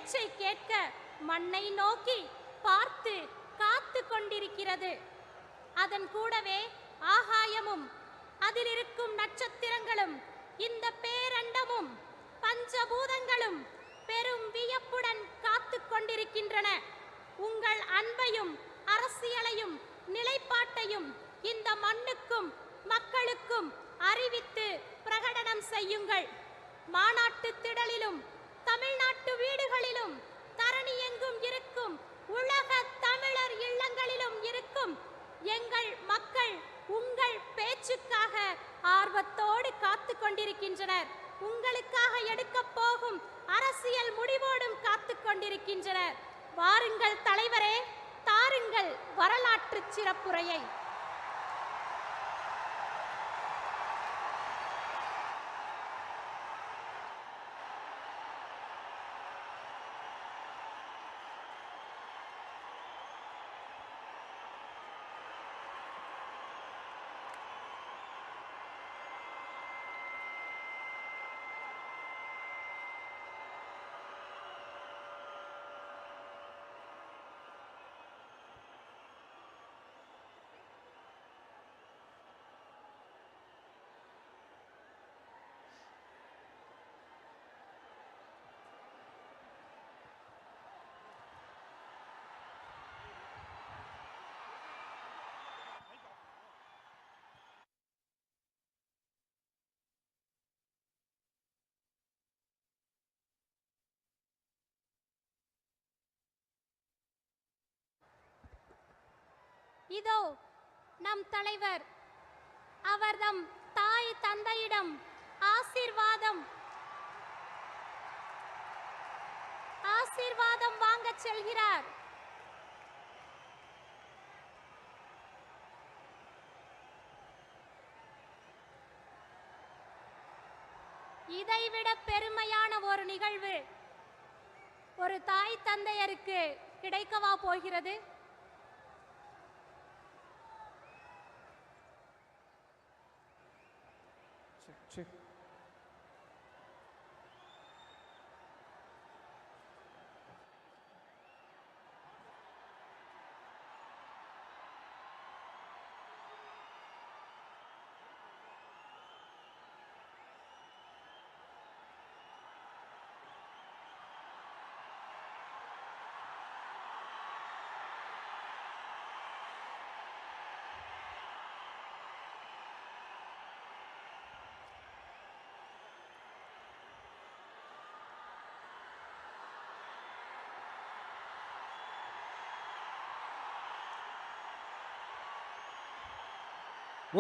பேச்சை கேட்க மண்ணை நோக்கி பார்த்து காத்து கொண்டிருக்கிறது. அதன் கூடவே ஆகாயமும் அதில் இருக்கும் நட்சத்திரங்களும் இந்த பேரண்டமும் பஞ்சபூதங்களும் பெரும் வியப்புடன் காத்து கொண்டிருக்கின்றன. உங்கள் அன்பையும் அரசியலையும் நிலைப்பாட்டையும் இந்த மண்ணுக்கும் மக்களுக்கும் அறிவித்து பிரகடனம் செய்யுங்கள். மாநாட்டு திடலிலும் தமிழ்நாட்டு வீடுகளிலும் தரணி எங்கும் இருக்கும் உலக தமிழர் இல்லங்களிலும் இருக்கும் எங்கள் மக்கள் உங்கள் பேச்சுக்காக ஆர்வத்தோடு காத்து கொண்டிருக்கின்றனர். உங்களுக்காக எடுக்க போகும் அரசியல் முடிவோடும் காத்து கொண்டிருக்கின்றனர். வாருங்கள் தலைவரே, தாருங்கள் வரலாற்று சிறப்புரையை. இதோ நம் தலைவர் அவர்தம் தாய் தந்தையிடம் ஆசீர்வாதம் வாங்க செல்கிறார். இதைவிட பெருமையான ஒரு நிகழ்வு ஒரு தாய் தந்தையருக்கு கிடைக்கவா போகிறது?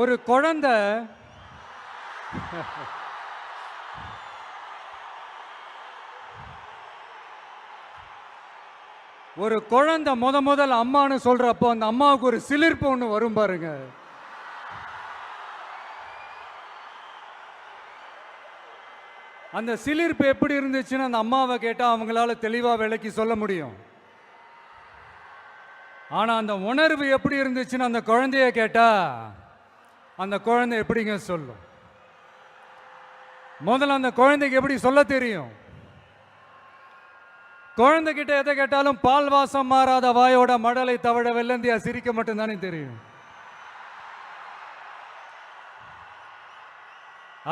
ஒரு குழந்தை முதல் அம்மான்னு சொல்றப்போ அந்த அம்மாவுக்கு ஒரு சிலிர்ப்பு ஒன்று வரும் பாருங்க. அந்த சிலிர்ப்பு எப்படி இருந்துச்சுன்னு அந்த அம்மாவை கேட்டா அவங்களால தெளிவா விளக்கி சொல்ல முடியும். ஆனா அந்த உணர்வு எப்படி இருந்துச்சுன்னு அந்த குழந்தைய கேட்டா அந்த குழந்தை எப்படிங்க சொல்லும்? முதல்ல அந்த குழந்தைக்கு எப்படி சொல்ல தெரியும்? குழந்தைகிட்ட எதை கேட்டாலும் பால் வாசம் மாறாத வாயோட மடலை தவழ வெள்ளந்தியா சிரிக்க மட்டும்தானே தெரியும்.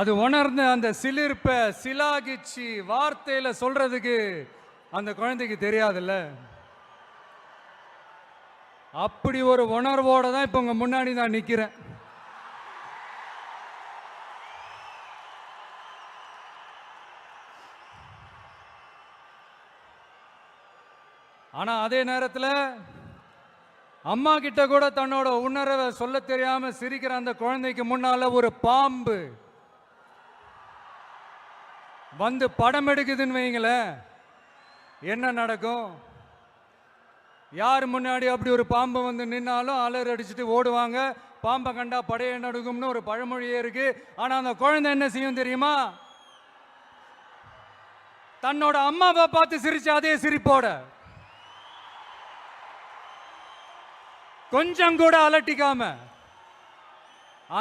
அது உணர்ந்து அந்த சிலிர்ப்பை சிலாகிச்சு வார்த்தையில சொல்றதுக்கு அந்த குழந்தைக்கு தெரியாதுல்ல. அப்படி ஒரு உணர்வோட தான் இப்ப உங்க முன்னாடி நான் நிக்கிறேன். ஆனா அதே நேரத்தில் அம்மா கிட்ட கூட தன்னோட உணர்வை சொல்ல தெரியாம சிரிக்கிற அந்த குழந்தைக்கு முன்னால ஒரு பாம்பு வந்து படம் எடுக்குதுன்னு வைங்களேன், என்ன நடக்கும்? யார் முன்னாடி அப்படி ஒரு பாம்பு வந்து நின்னாலும் அலர் அடிச்சுட்டு ஓடுவாங்க. பாம்பை கண்டா படையை நடுக்கும்னு ஒரு பழமொழியே இருக்கு. ஆனா அந்த குழந்தை என்ன செய்யும் தெரியுமா? தன்னோட அம்மாவை பார்த்து சிரிச்சு அதே சிரிப்போட கொஞ்சம் கூட அலட்டிக்காம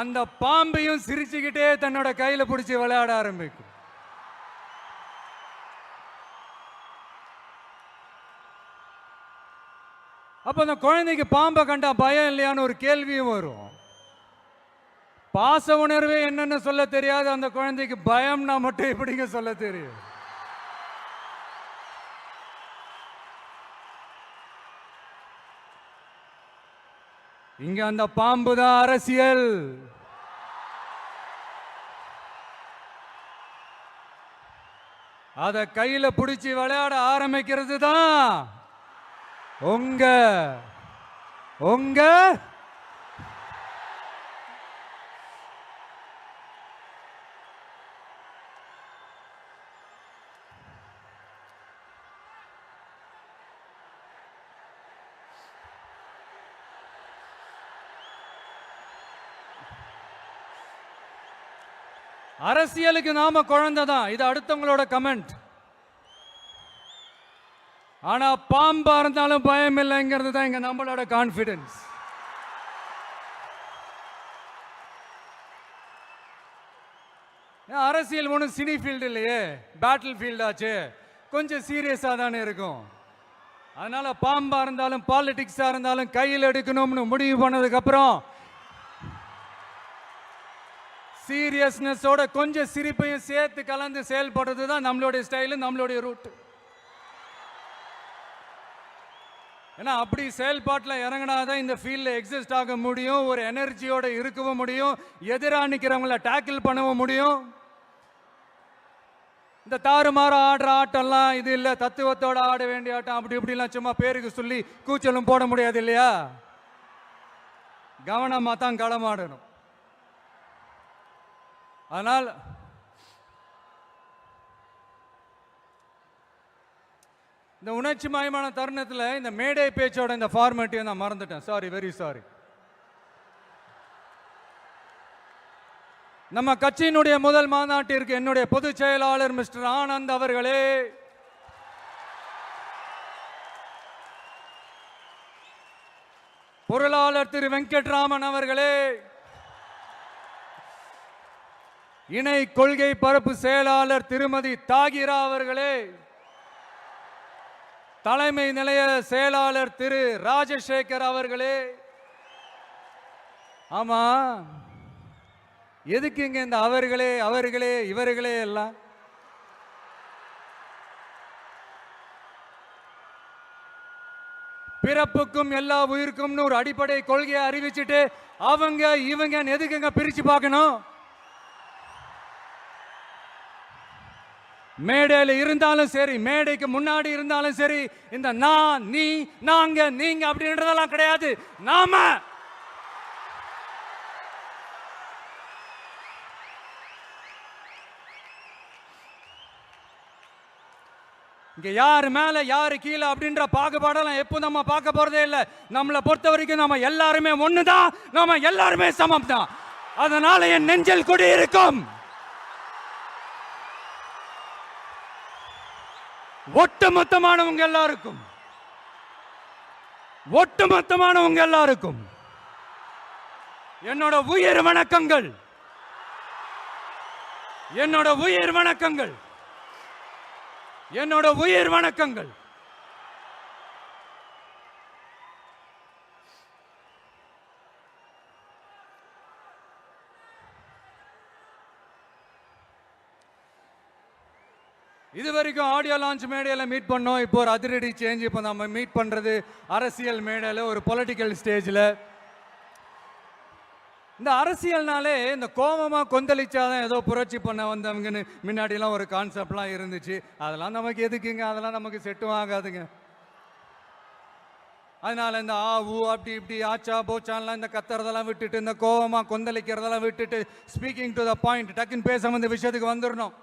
அந்த பாம்பையும் சிரிச்சுக்கிட்டே தன்னோட கையில பிடிச்சி விளையாட ஆரம்பிக்கும். அப்ப அந்த குழந்தைக்கு பாம்பை கண்டா பயம் இல்லையான்னு ஒரு கேள்வியும் வரும். பாச உணர்வே என்னன்னு சொல்ல தெரியாது அந்த குழந்தைக்கு பயம்னா மட்டும் எப்படிங்க சொல்ல தெரியும்? இங்க அந்த பாம்பு தான் அரசியல். அத கையில பிடிச்சி விளையாட ஆரம்பிக்கிறது தான் உங்க உங்க அரசியலுக்கு நாம குழந்தை தான். இது அடுத்தவங்களோட கமெண்ட். ஆனா பாம்பா இருந்தாலும் பயம் இல்லைங்கிறது தான் இங்க நம்மளோட கான்பிடன்ஸ். அரசியல் ஒன்றும் சினி ஃபீல்டு இல்லையே, பேட்டில் ஃபீல்ட் ஆச்சு, கொஞ்சம் சீரியஸா தானே இருக்கும். அதனால பாம்பா இருந்தாலும் பாலிடிக்ஸா இருந்தாலும் கையில் எடுக்கணும்னு முடிவு பண்ணதுக்கு அப்புறம் சீரியஸ்னஸோட கொஞ்சம் சிரிப்பையும் சேர்த்து கலந்து செயல்படுறது தான் நம்மளுடைய ஸ்டைலு, நம்மளுடைய ரூட். ஏன்னா அப்படி செயல்பாட்டில் இறங்கினாதான் இந்த ஃபீல்டில் எக்ஸிஸ்ட் ஆக முடியும், ஒரு எனர்ஜியோட இருக்கவும் முடியும், எதிராக நிற்கிறவங்கள டேக்கிள் பண்ணவும் முடியும். இந்த தாறுமாற ஆடுற ஆட்டம்லாம் இது இல்லை, தத்துவத்தோட ஆட வேண்டிய ஆட்டம். அப்படி இப்படிலாம் சும்மா பேருக்கு சொல்லி கூச்சலும் போட முடியாது இல்லையா? கவனமாக தான் களமாடணும். அதனால் இந்த உணர்ச்சி மயமான தருணத்தில் இந்த மேடை பேச்சோட இந்த ஃபார்மேட்டையும் நான் மறந்துட்டேன். Sorry, very sorry. நம்ம கட்சியினுடைய முதல் மாநாட்டிற்கு என்னுடைய பொதுச் செயலாளர் மிஸ்டர் ஆனந்த் அவர்களே, பொருளாளர் திரு வெங்கட்ராமன் அவர்களே, இணை கொள்கை பரப்பு செயலாளர் திருமதி தாகிரா அவர்களே, தலைமை நிலைய செயலாளர் திரு ராஜசேகர் அவர்களே. ஆமா, எதுக்கு இங்க இந்த அவர்களே அவர்களே இவர்களே எல்லாம்? பிறப்புக்கும் எல்லா உயிருக்கும்னு ஒரு அடிப்படை கொள்கையை அறிவிச்சுட்டு அவங்க இவங்க எதுக்குங்க பிரிச்சு பார்க்கணும்? மேடையில் இருந்தாலும் சரி, மேடைக்கு முன்னாடி இருந்தாலும் சரி, இந்த நான், நீ, நாங்க, நீங்க அப்படின்றதெல்லாம் கிடையாது. நாம இங்க யாரு மேல யாரு கீழே அப்படின்ற பாகுபாடெல்லாம் எப்போ நம்ம பார்க்க போறதே இல்லை. நம்மளை பொறுத்த வரைக்கும் நம்ம எல்லாருமே ஒண்ணுதான், நம்ம எல்லாருமே சமம் தான். அதனால என் நெஞ்சில் குடி இருக்கும் ஒட்டுமொத்தமானவங்க எல்லாருக்கும், ஒட்டுமொத்தமானவங்க எல்லாருக்கும் என்னோட உயிர் வணக்கங்கள், என்னோட உயிர் வணக்கங்கள், என்னோட உயிர் வணக்கங்கள். இது வரைக்கும் ஆடியோ லான்ச் மேடையில் மீட் பண்ணோம். இப்போ ஒரு அதிரடி சேஞ்ச். இப்போ நம்ம மீட் பண்றது அரசியல் மேடையில், ஒரு பொலிட்டிக்கல் ஸ்டேஜில். இந்த அரசியல்னாலே இந்த கோபமாக கொந்தளிச்சாதான் ஏதோ புரட்சி பண்ண வந்தவங்கன்னு முன்னாடிலாம் ஒரு கான்செப்ட்லாம் இருந்துச்சு. அதெல்லாம் நமக்கு எதுக்குங்க? அதெல்லாம் நமக்கு செட்டும் ஆகாதுங்க. அதனால இந்த ஊ அப்படி இப்படி ஆச்சா போச்சான்லாம் இந்த கத்துறதெல்லாம் விட்டுட்டு, இந்த கோபமாக கொந்தளிக்கிறதெல்லாம் விட்டுட்டு, ஸ்பீக்கிங் டு த பாயிண்ட், டக்குன்னு பேச வந்த விஷயத்துக்கு வந்துடணும்.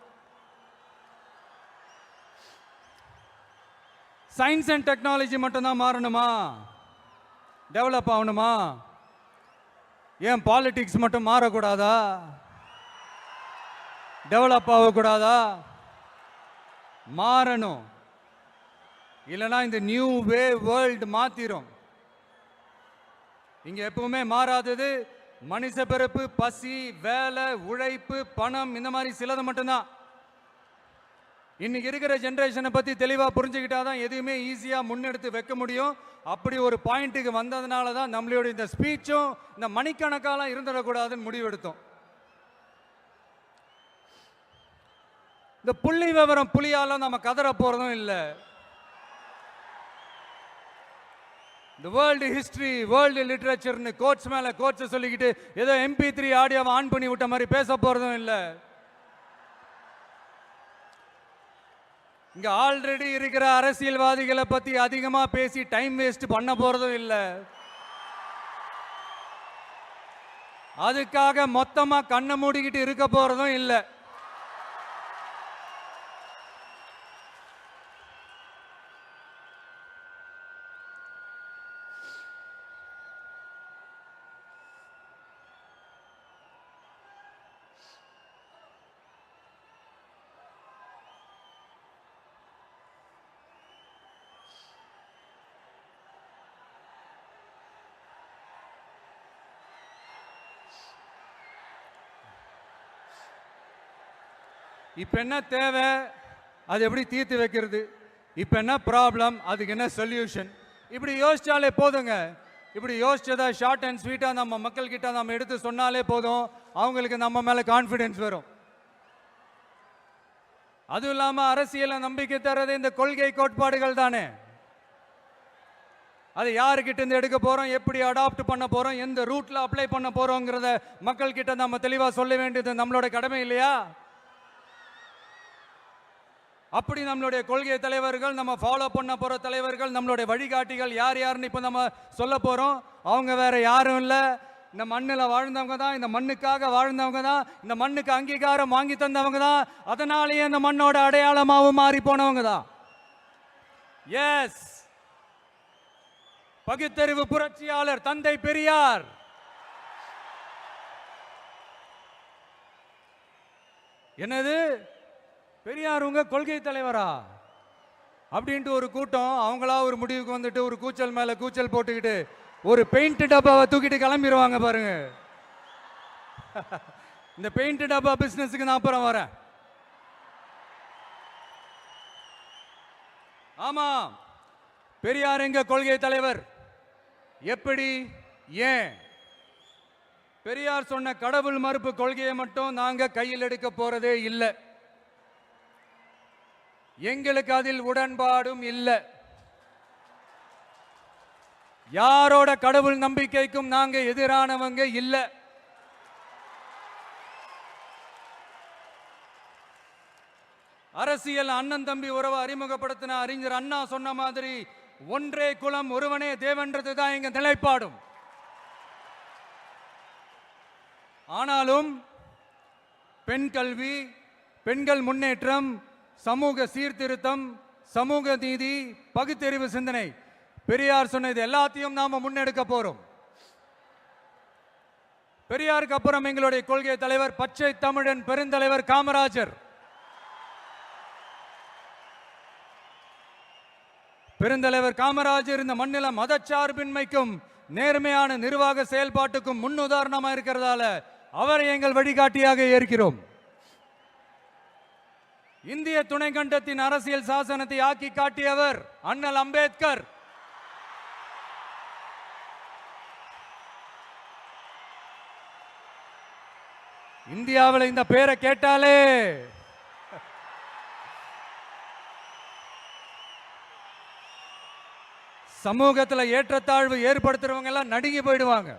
சயின்ஸ் அண்ட் டெக்னாலஜி மட்டும்தான் மாறணுமா? டெவலப் ஆகணுமா? ஏன் பாலிடிக்ஸ் மட்டும் மாறக்கூடாதா? டெவலப் ஆகக்கூடாதா? மாறணும். இல்லைன்னா இந்த நியூ வே வேர்ல்டு மாத்திரும். இங்க எப்பவுமே மாறாதது மனுஷ பிறப்பு, பசி, வேலை, உழைப்பு, பணம், இந்த மாதிரி சிலது மட்டும்தான். இன்னைக்கு இருக்கிற ஜெனரேஷனை பத்தி தெளிவா புரிஞ்சுக்கிட்டாதான் எதுவுமே ஈஸியா முன்னெடுத்து வைக்க முடியும். அப்படி ஒரு பாயிண்ட்டுக்கு வந்ததுனால தான் நம்மளுடைய இந்த ஸ்பீச்சும் இந்த மணிக்கணக்காலாம் இருந்துடக்கூடாதுன்னு முடிவெடுத்தோம். இந்த புள்ளி விவரம் புலியால நம்ம கதற போறதும் இல்லை. இந்த வேர்ல்டு ஹிஸ்டரி, வேர்ல்டு லிட்ரேச்சர்னு கோட்ஸ் மேல கோட்ஸ் சொல்லிக்கிட்டு ஏதோ MP3 ஆடியோவை ஆன் பண்ணி விட்ட மாதிரி பேச போறதும் இல்லை. இங்க ஆல்ரெடி இருக்கிற அரசியல்வாதிகளை பத்தி அதிகமா பேசி டைம் வேஸ்ட் பண்ண போறதும் இல்லை. அதுக்காக மொத்தமா கண்ணை மூடிக்கிட்டு இருக்க போறதும் இல்லை. இப்ப என்ன தேவை, அது எப்படி தீர்த்து வைக்கிறது, இப்ப என்ன ப்ராப்ளம், அதுக்கு என்ன சொல்யூஷன், இப்படி யோசிச்சாலே போதுங்க. இப்படி யோசிச்சதா ஷார்ட் அண்ட் ஸ்வீட்டா நம்ம மக்கள் கிட்ட நம்ம எடுத்து சொன்னாலே போதும், அவங்களுக்கு நம்ம மேல கான்ஃபிடன்ஸ் வரும். அதுவும் இல்லாம அரசியல நம்பிக்கை தரது இந்த கொள்கை கோட்பாடுகள் தானே. அது யாருக்கிட்ட இருந்து எடுக்க போறோம், எப்படி அடாப்ட் பண்ண போறோம், எந்த ரூட்ல அப்ளை பண்ண போறோங்கிறத மக்கள் கிட்ட நம்ம தெளிவா சொல்ல வேண்டியது நம்மளோட கடமை இல்லையா? அப்படி நம்மளுடைய கொள்கை தலைவர்கள், நம்ம ஃபாலோ பண்ண போற தலைவர்கள், நம்மளுடைய வழிகாட்டிகள் யார் யாருன்னு இப்ப நம்ம சொல்ல போறோம். அவங்க வேற யாரும் இல்ல, இந்த மண்ணில் வாழ்ந்தவங்க தான், இந்த மண்ணுக்காக வாழ்ந்தவங்க தான், இந்த மண்ணுக்கு அங்கீகாரம் வாங்கி தந்தவங்க தான், அதனாலேயே இந்த மண்ணோட அடையாளமாவும் மாறி போனவங்க தான். எஸ், பகுத்தறிவு புரட்சியாளர் தந்தை பெரியார். என்னது பெரியார் உங்க கொள்கை தலைவரா அப்படின்ட்டு ஒரு கூட்டம் அவங்களா ஒரு முடிவுக்கு வந்துட்டு ஒரு கூச்சல் மேல கூச்சல் போட்டுக்கிட்டு ஒரு பெயிண்ட் டப்பாவை தூக்கிட்டு கிளம்பிடுவாங்க பாருங்க. இந்த பெயிண்ட் டப்பா பிசினஸுக்கு நான் அப்புறம் வரேன். ஆமா, பெரியார் எங்க கொள்கை தலைவர். எப்படி, ஏன்? பெரியார் சொன்ன கடவுள் மறுப்பு கொள்கையை மட்டும் நாங்க கையில் எடுக்க போறதே இல்லை. எங்களுக்கு அதில் உடன்பாடும் இல்லை. யாரோட கடவுள் நம்பிக்கைக்கும் நாங்க எதிரானவங்க இல்லை. அரசியல் அண்ணன் தம்பி உறவை அறிமுகப்படுத்தின அறிஞர் அண்ணா சொன்ன மாதிரி ஒன்றே குலம் ஒருவனே தேவன்றது தான் எங்க நிலைப்பாடும். ஆனாலும் பெண் கல்வி, பெண்கள் முன்னேற்றம், சமூக சீர்திருத்தம், சமூக நீதி, பகுத்தறிவு சிந்தனை, பெரியார் சொன்னது எல்லாத்தையும் நாம முன்னெடுக்க போறோம். பெரியாருக்கு அப்புறம் எங்களுடைய கொள்கை தலைவர் பச்சை தமிழன் பெருந்தலைவர் காமராஜர். பெருந்தலைவர் காமராஜர் இந்த மண்ணில மதச்சார்பின்மைக்கும் நேர்மையான நிர்வாக செயல்பாட்டுக்கும் முன்னுதாரணமா இருக்கிறதால அவரை எங்கள் வழிகாட்டியாக ஏற்கிறோம். இந்திய துணைக்கண்டத்தின் அரசியல் சாசனத்தை ஆக்கி காட்டியவர் அண்ணல் அம்பேத்கர். இந்தியாவில் இந்த பேரை கேட்டாலே சமூகத்துல ஏற்றத்தாழ்வு ஏற்படுத்துறவங்க எல்லாம் நடுங்கி போயிடுவாங்க.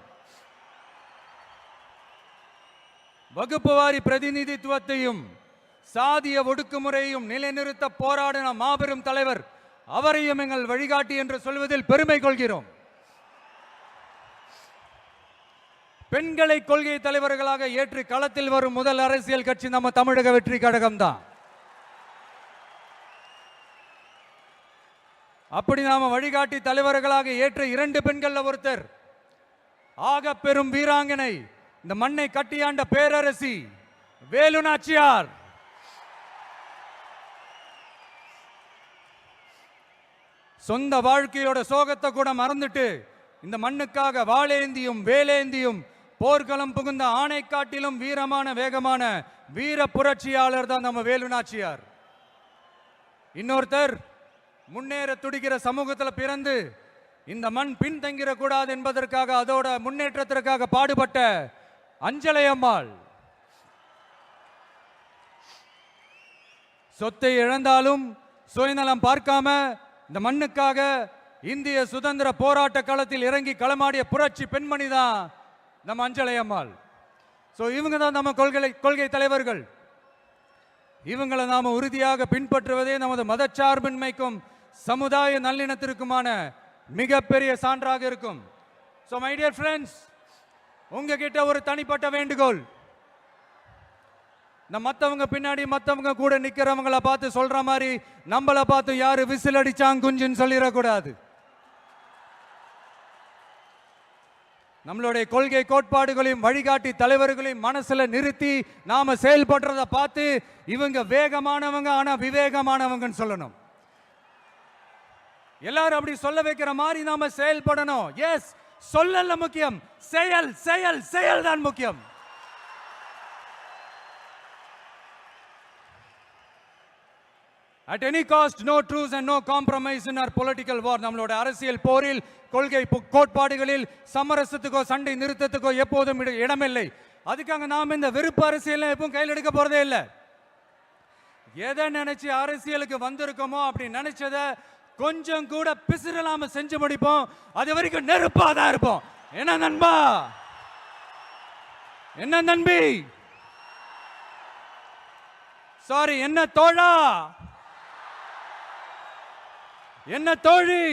வகுப்பு வாரி பிரதிநிதித்துவத்தையும் சாதிய ஒடுக்குமுறையும் நிலைநிறுத்த போராடின மாபெரும் தலைவர், அவரையும் எங்கள் வழிகாட்டி என்று சொல்வதில் பெருமை கொள்கிறோம். பெண்களை கொள்கை தலைவர்களாக ஏற்று களத்தில் வரும் முதல் அரசியல் கட்சி நம்ம தமிழக வெற்றி கழகம் தான். அப்படி நாம வழிகாட்டி தலைவர்களாக ஏற்ற 2 பெண்கள்ல ஒருத்தர், ஆக பெரும் வீராங்கனை, இந்த மண்ணை கட்டியாண்ட பேரரசி வேலு நாச்சியார். சொந்த வாழ்க்கையோட சோகத்தை கூட மறந்துட்டு இந்த மண்ணுக்காக வாளேந்தியும் வேலேந்தியும் போர்க்களம் புகுந்த ஆணை காட்டிலும் வீரமான வேகமான வீர புரட்சியாளர் தான் நம்ம வேலு நாச்சியார். இன்னொருத்தர் முன்னேற துடிக்கிற சமூகத்தில் பிறந்து இந்த மண் பின்தங்கிட கூடாது என்பதற்காக அதோட முன்னேற்றத்திற்காக பாடுபட்ட அஞ்சலை அம்மாள். சொத்தை இழந்தாலும் சுயநலம் பார்க்காம இந்த மண்ணுக்காக இந்திய சுதந்திர போராட்ட களத்தில் இறங்கி களமாடிய புரட்சி பெண்மணி தான் நம்ம அஞ்சலை அம்மாள். ஸோ இவங்க தான் நம்ம கொள்கை தலைவர்கள். இவங்களை நாம உறுதியாக பின்பற்றுவதே நமது மதச்சார்பின்மைக்கும் சமுதாய நல்லிணத்திற்குமான மிகப்பெரிய சான்றாக இருக்கும். ஸோ மை டியர் ஃப்ரெண்ட்ஸ், உங்ககிட்ட ஒரு தனிப்பட்ட வேண்டுகோள். இந்த மற்றவங்க பின்னாடி மற்றவங்க கூட நிற்கிறவங்கள பார்த்து சொல்ற மாதிரி நம்மளை பார்த்து யாரு விசில் அடிச்சாங்க குஞ்சுன்னு சொல்லிடக்கூடாது. நம்மளுடைய கொள்கை கோட்பாடுகளையும் வழிகாட்டி தலைவர்களையும் மனசுல நிறுத்தி நாம செயல்படுறத பார்த்து இவங்க வேகமானவங்க ஆனா விவேகமானவங்கன்னு சொல்லணும். எல்லாரும் அப்படி சொல்ல வைக்கிற மாதிரி நாம செயல்படணும். எஸ், சொல்லல முக்கியம், செயல் செயல் செயல் தான் முக்கியம். At any cost, no truce and no compromise in our political war. நம்மளோட அரசியல் போரில் கொள்கை கோட்பாடுகளில் சமரசத்துக்கோ சண்டை நிறுத்தத்துக்கோ எப்போதும் இடமில்லை. அதுக்காக நாம் இந்த வெறுப்பு அரசியல் எப்பவும் கையில் எடுக்க போறதே இல்லை. எதை நினைச்சு அரசியலுக்கு வந்திருக்கோமோ அப்படி நினைச்சத கொஞ்சம் கூட பிசிறலாம செஞ்சு முடிப்போம். அது வரைக்கும் நெருப்பா தான் இருப்போம். என்ன நண்பா, என்ன நண்பி, சாரி என்ன தோழா, என்ன தோழி,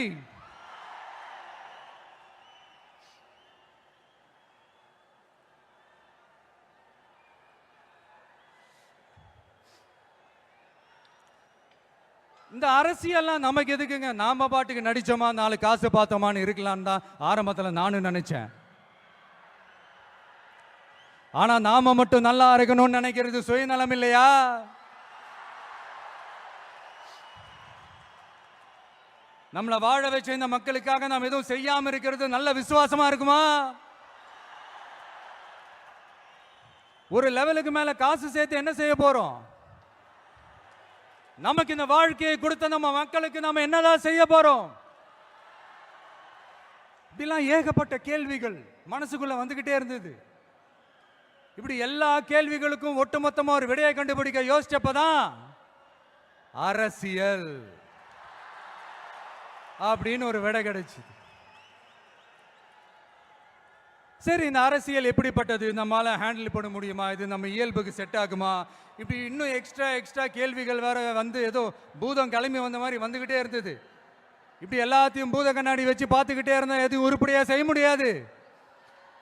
இந்த அரசியல்லாம் நமக்கு எதுக்குங்க? நாம பாட்டுக்கு நடிச்சோமா, நாலு காசு பார்த்தோமான்னு இருக்கலான்னு தான் ஆரம்பத்தில் நானும் நினைச்சேன். ஆனா நாம மட்டும் நல்லா இருக்கணும்னு நினைக்கிறது சுயநலம் இல்லையா? நம்மளை வாழ வச்ச இந்த மக்களுக்காக நாம் எதுவும் செய்யாம இருக்கிறது நல்ல விசுவாசமா இருக்குமா? ஒரு லெவலுக்கு மேல காசு சேர்த்து என்ன செய்ய போறோம்? நமக்கு இந்த வாழ்க்கையை கொடுத்த நம்ம மக்களுக்கு நாம என்னதான் செய்ய போறோம்? இப்படிலாம் ஏகப்பட்ட கேள்விகள் மனசுக்குள்ள வந்துகிட்டே இருந்தது. இப்படி எல்லா கேள்விகளுக்கும் ஒட்டுமொத்தமா ஒரு விடையை கண்டுபிடிக்க யோசிச்சப்பதான் அரசியல் அப்படின்னு ஒரு விடை கிடைச்சு. சரி, இந்த அரசியல் எப்படிப்பட்டது, நம்மளால ஹேண்டில் பண்ண முடியுமா, இது நம்ம இயல்புக்கு செட் ஆகுமா, இப்படி இன்னும் எக்ஸ்ட்ரா கேள்விகள் வேற வந்து ஏதோ பூதம் கிளம்பி வந்த மாதிரி வந்துகிட்டே இருந்தது. இப்படி எல்லாத்தையும் பூத கண்ணாடி வச்சு பார்த்துக்கிட்டே இருந்தா எதுவும் உருப்படியா செய்ய முடியாது.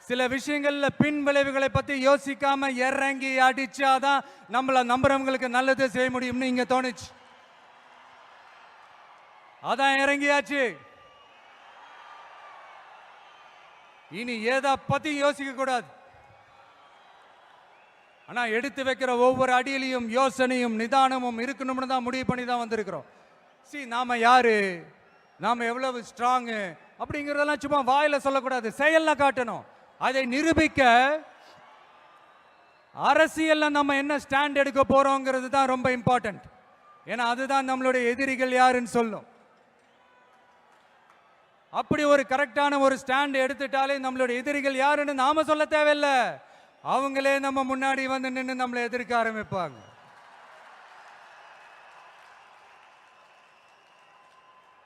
சில விஷயங்கள்ல பின் விளைவுகளை பத்தி யோசிக்காம இறங்கி அடிச்சாதான் நம்மள நம்புறவங்களுக்கு நல்லது செய்ய முடியும்னு இங்க தோணுச்சு. அதான் இறங்கியாச்சு. இனி ஏதா பத்தி யோசிக்க கூடாது. ஆனா எடுத்து வைக்கிற ஒவ்வொரு அடியிலையும் யோசனையும் நிதானமும் இருக்கணும்னு தான் முடிவு பண்ணி தான் வந்திருக்கிறோம். நாம யாரு, நாம எவ்வளவு ஸ்ட்ராங் அப்படிங்கறதெல்லாம் சும்மா வாயில சொல்லக்கூடாது, செயல்ல காட்டணும். அதை நிரூபிக்க அரசியல்ல நம்ம என்ன ஸ்டாண்ட் எடுக்க போறோங்கிறது தான் ரொம்ப இம்பார்ட்டன்ட். ஏன்னா அதுதான் நம்மளுடைய எதிரிகள் யாருன்னு சொல்லும். அப்படி ஒரு கரெக்டான ஒரு ஸ்டாண்ட் எடுத்துட்டாலே நம்மளுடைய எதிரிகள் யாருன்னு நாம சொல்ல தேவையில்லை, அவங்களே நம்ம முன்னாடி வந்து நின்று நம்மளை எதிர்க்க ஆரம்பிப்பாங்க.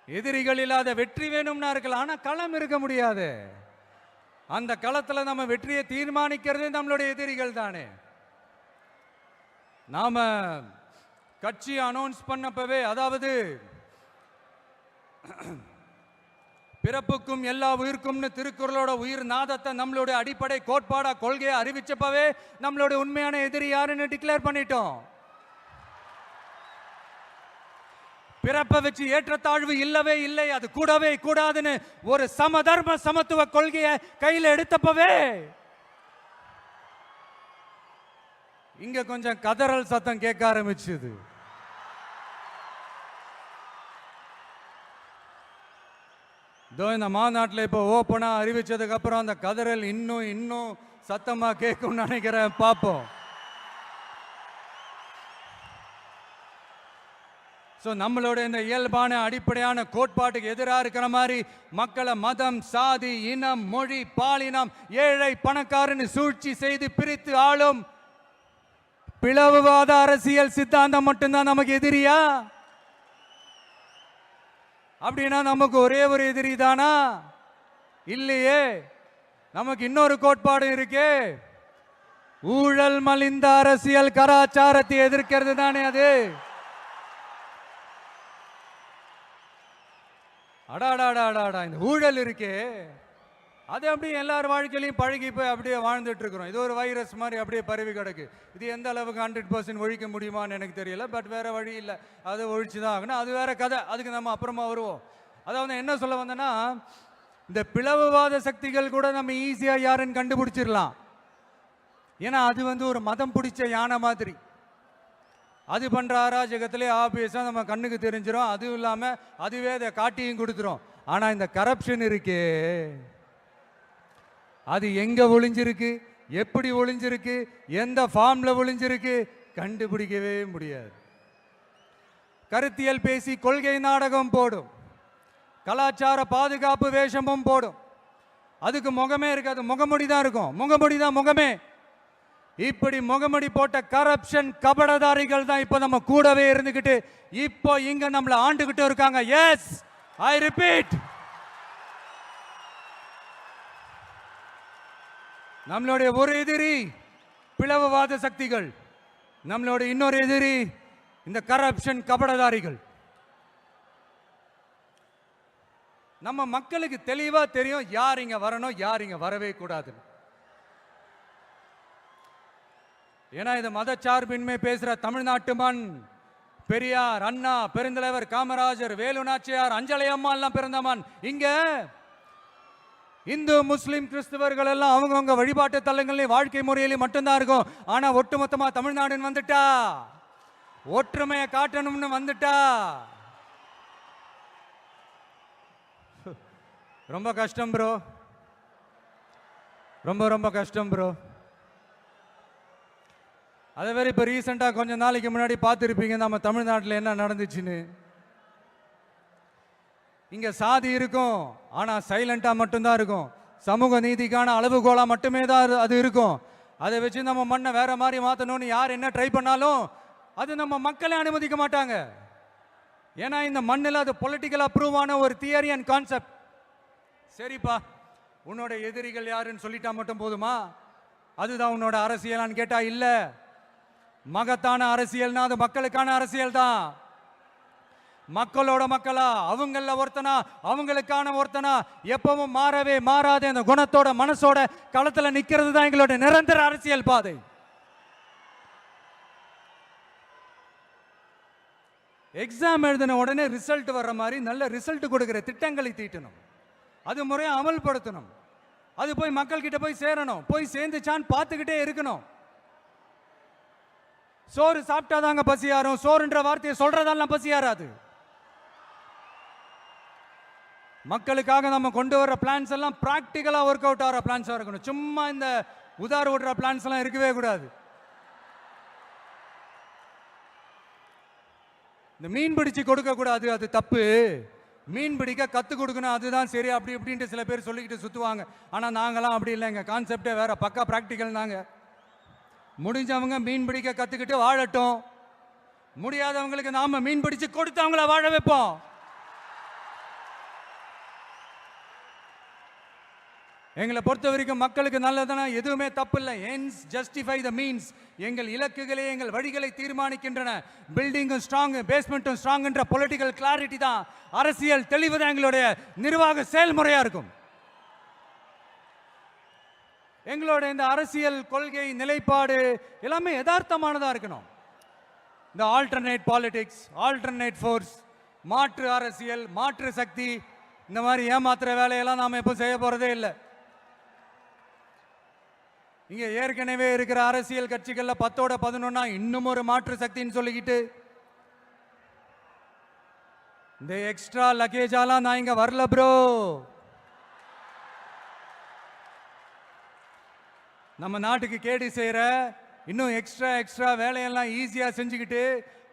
எதிரிகள் இல்லாத வெற்றி வேணும்னா இருக்கலாம், ஆனா களம் இருக்க முடியாது. அந்த களத்துல நம்ம வெற்றியை தீர்மானிக்கிறது நம்மளுடைய எதிரிகள் தானே. நாம கட்சி அனௌன்ஸ் பண்ணப்பவே, அதாவது பிறப்புக்கும் எல்லா உயிர்க்கும்னு திருக்குறளோட உயிர் நாதத்தை நம்மளுடைய அடிப்படை கோட்பாடா கொள்கையை அறிவிச்சப்பவே நம்மளுடைய உண்மையான எதிரி யாருன்னு டிக்ளேர் பண்ணிட்டோம். பிறப்பை வச்சு ஏற்றத்தாழ்வு இல்லவே இல்லை, அது கூடவே கூடாதுன்னு ஒரு சமதர்ம சமத்துவ கொள்கையை கையில் எடுத்தப்பவே இங்க கொஞ்சம் கதறல் சத்தம் கேட்க ஆரம்பிச்சது. இந்த மாநாட்டில் இப்போ ஓப்பனா அறிவிச்சதுக்கு அப்புறம் அந்த கதறல் இன்னும் சத்தமா கேட்கும் நினைக்கிறேன். பார்ப்போம். ஸோ நம்மளோட இந்த இயல்பான அடிப்படையான கோட்பாட்டுக்கு எதிராக இருக்கிற மாதிரி மக்களை மதம், சாதி, இனம், மொழி, பாலினம், ஏழை, பணக்காரன்னு சூழ்ச்சி செய்து பிரித்து ஆளும் பிளவுவாத அரசியல் சித்தாந்தம் மட்டும்தான் நமக்கு எதிரியா? அப்படின்னா நமக்கு ஒரே ஒரு எதிரி தானா? இல்லையே. நமக்கு இன்னொரு கோட்பாடு இருக்கே. ஊழல் மலிந்த அரசியல் கலாச்சாரத்தை எதிர்க்கிறது தானே அது. அடாடாடாடாடா, இந்த ஊழல் இருக்கே, அது அப்படியே எல்லார் வாழ்க்கையிலையும் பழகி போய் அப்படியே வாழ்ந்துட்டு இருக்கிறோம். இது ஒரு வைரஸ் மாதிரி அப்படியே பரவி கிடக்கு. இது எந்த அளவுக்கு 100% ஒழிக்க முடியுமான்னு எனக்கு தெரியல. பட் வேற வழி இல்லை, அதை ஒழிச்சு தான் ஆகணும். அது வேற கதை, அதுக்கு நம்ம அப்புறமா வருவோம். அதாவது என்ன சொல்ல வந்தேன்னா, இந்த பிளவுவாத சக்திகள் கூட நம்ம ஈஸியாக யாருன்னு கண்டுபிடிச்சிடலாம். ஏன்னா அது ஒரு மதம் பிடிச்ச யானை மாதிரி. அது பண்ற அராஜகத்திலே ஆபியஸா நம்ம கண்ணுக்கு தெரிஞ்சிடும். அதுவும் இல்லாம அதுவே அதை காட்டியும் கொடுத்துரும். ஆனா இந்த கரப்ஷன் இருக்கே, அது எங்க ஒளிஞ்சிருக்கு, எப்படி ஒளிஞ்சிருக்கு, எந்த ஃபார்ம்ல ஒளிஞ்சிருக்கு கண்டுபிடிக்கவே முடியாது. கருத்தியல் பேசி கொள்கை நாடகம் போடும், கலாச்சார பாதுகாப்பு வேஷமும் போடும். அதுக்கு முகமே இருக்காது, முகமுடி தான் இருக்கும். முகமுடி தான் முகமே. இப்படி முகமுடி போட்ட கரப்ஷன் கபடதாரிகள் தான் இப்ப நம்ம கூடவே இருந்துகிட்டு இப்போ இங்க நம்மள ஆண்டுகிட்டு இருக்காங்க. எஸ், ஐ ரிப்பீட், நம்மளுடைய ஒரு எதிரி பிளவுவாத சக்திகள், நம்மளோட இன்னொரு எதிரி இந்த கரப்ஷன் கபடதாரிகள். நம்ம மக்களுக்கு தெளிவா தெரியும் யார் இங்க வரணும், யார் இங்க வரவே கூடாது. ஏன்னா இது மதச்சார்பின்மை பேசுற தமிழ்நாட்டு மண். பெரியார், அண்ணா, பெருந்தலைவர் காமராஜர், வேலு நாச்சியார், அஞ்சலை அம்மா எல்லாம் பிறந்த மண். இங்க இந்து, முஸ்லிம், கிறிஸ்தவர்கள் எல்லாம் அவங்கவுங்க வழிபாட்டு தலங்களையும் வாழ்க்கை முறையிலையும் மட்டும்தான் இருக்கும். ஆனா ஒட்டுமொத்தமா தமிழ்நாடுன்னு வந்துட்டா, ஒற்றுமையை காட்டணும்னு வந்துட்டா ரொம்ப கஷ்டம் ப்ரோ, ரொம்ப ரொம்ப கஷ்டம் ப்ரோ. அதை வேற இப்போ ரீசெண்டாக கொஞ்ச நாளைக்கு முன்னாடி பார்த்துருப்பீங்க நம்ம தமிழ்நாட்டில் என்ன நடந்துச்சுன்னு. இங்கே சாதி இருக்கும், ஆனால் சைலண்டாக மட்டும்தான் இருக்கும். சமூக நீதிக்கான அளவுகோலாக மட்டுமே தான் அது இருக்கும். அதை வச்சு நம்ம மண்ணை வேற மாதிரி மாற்றணும்னு யார் என்ன ட்ரை பண்ணாலும் அது நம்ம மக்களே அனுமதிக்க மாட்டாங்க. ஏன்னா இந்த மண்ணில் அது பொலிட்டிக்கலாக ப்ரூவ் ஆன ஒரு தியரி அண்ட் கான்செப்ட். சரிப்பா, உன்னோட எதிரிகள் யாருன்னு சொல்லிட்டா மட்டும் போதுமா? அதுதான் உன்னோட அரசியலான்னு கேட்டா இல்லை. மகத்தான அரசியல்னா அது மக்களுக்கான அரசியல் தான். மக்களோட மக்களா, அவங்கள ஒருத்தனா, அவங்களுக்கான ஒருத்தனா, எப்பவும் மாறவே மாறாத அந்த குணத்தோட மனசோட களத்துல நிக்கிறது தான் எங்களோட நிரந்தர அரசியல் பாதை. எக்ஸாம் எழுதின உடனே ரிசல்ட் வர்ற மாதிரி நல்ல ரிசல்ட் கொடுக்கிற திட்டங்களை தீட்டணும், அது முறையை அமல்படுத்தணும், அது போய் மக்கள் கிட்ட போய் சேரணும். போய் சேர்ந்துச்சான்னு பார்த்துக்கிட்டே இருக்கணும். சோறு சாப்பிட்டாதாங்க பசியாரும், சோறுன்ற வார்த்தையை சொல்றதெல்லாம் பசியாராது. மக்களுக்காக நம்ம கொண்டு வர பிளான்ஸ் எல்லாம் பிராக்டிக்கலா ஒர்க் அவுட் ஆகிற பிளான்ஸா இருக்கணும். சும்மா இந்த உதார விடுற பிளான்ஸ் எல்லாம் இருக்கவே கூடாது. இந்த மீன் பிடிச்சு கொடுக்க கூடாது, அது தப்பு. மீன் பிடிக்க கத்து கொடுக்கணும், அதுதான் சரி. அப்படி இப்படின்ட்டு சில பேர் சொல்லிக்கிட்டு சுத்துவாங்க. ஆனா நாங்களாம் அப்படி இல்லை, எங்க கான்செப்டே வேற, பக்கா பிராக்டிக்கல். நாங்க முடிஞ்சவங்க மீன் பிடிக்க கத்துக்கிட்டு வாழட்டும், முடியாதவங்களுக்கு நாம மீன் பிடிச்சு கொடுத்து அவங்கள வாழ வைப்போம். எங்களை பொறுத்த வரைக்கும் மக்களுக்கு நல்லதுன்னா எதுவுமே தப்பு இல்லை. Ends justify the means. எங்கள் இலக்குகளே எங்கள் வழிகளை தீர்மானிக்கின்றன. பில்டிங்கும் ஸ்ட்ராங், பேஸ்மெண்ட்டும் ஸ்ட்ராங் என்ற பொலிட்டிக்கல் கிளாரிட்டி தான், அரசியல் தெளிவு தான் எங்களுடைய நிர்வாக செயல்முறையா இருக்கும். எங்களோட இந்த அரசியல் கொள்கை நிலைப்பாடு எல்லாமே யதார்த்தமானதா இருக்கணும். இந்த ஆல்டர்னேட் பாலிடிக்ஸ், ஆல்டர்னேட் ஃபோர்ஸ், மாற்று அரசியல், மாற்று சக்தி, இந்த மாதிரி ஏமாத்துற வேலையெல்லாம் நாம எப்போ செய்ய போறதே இல்லை. இங்க ஏற்கனவே இருக்கிற அரசியல் கட்சிகள்ல 10ஓட 11 இன்னும் ஒரு மாற்று சக்தின்னு சொல்லிக்கிட்டு இந்த எக்ஸ்ட்ரா லக்கேஜாலாம் நான் இங்க வரல ப்ரோ. நம்ம நாட்டுக்கு கேடு செய்யற இன்னும் எக்ஸ்ட்ரா வேலையெல்லாம் ஈஸியாக செஞ்சுக்கிட்டு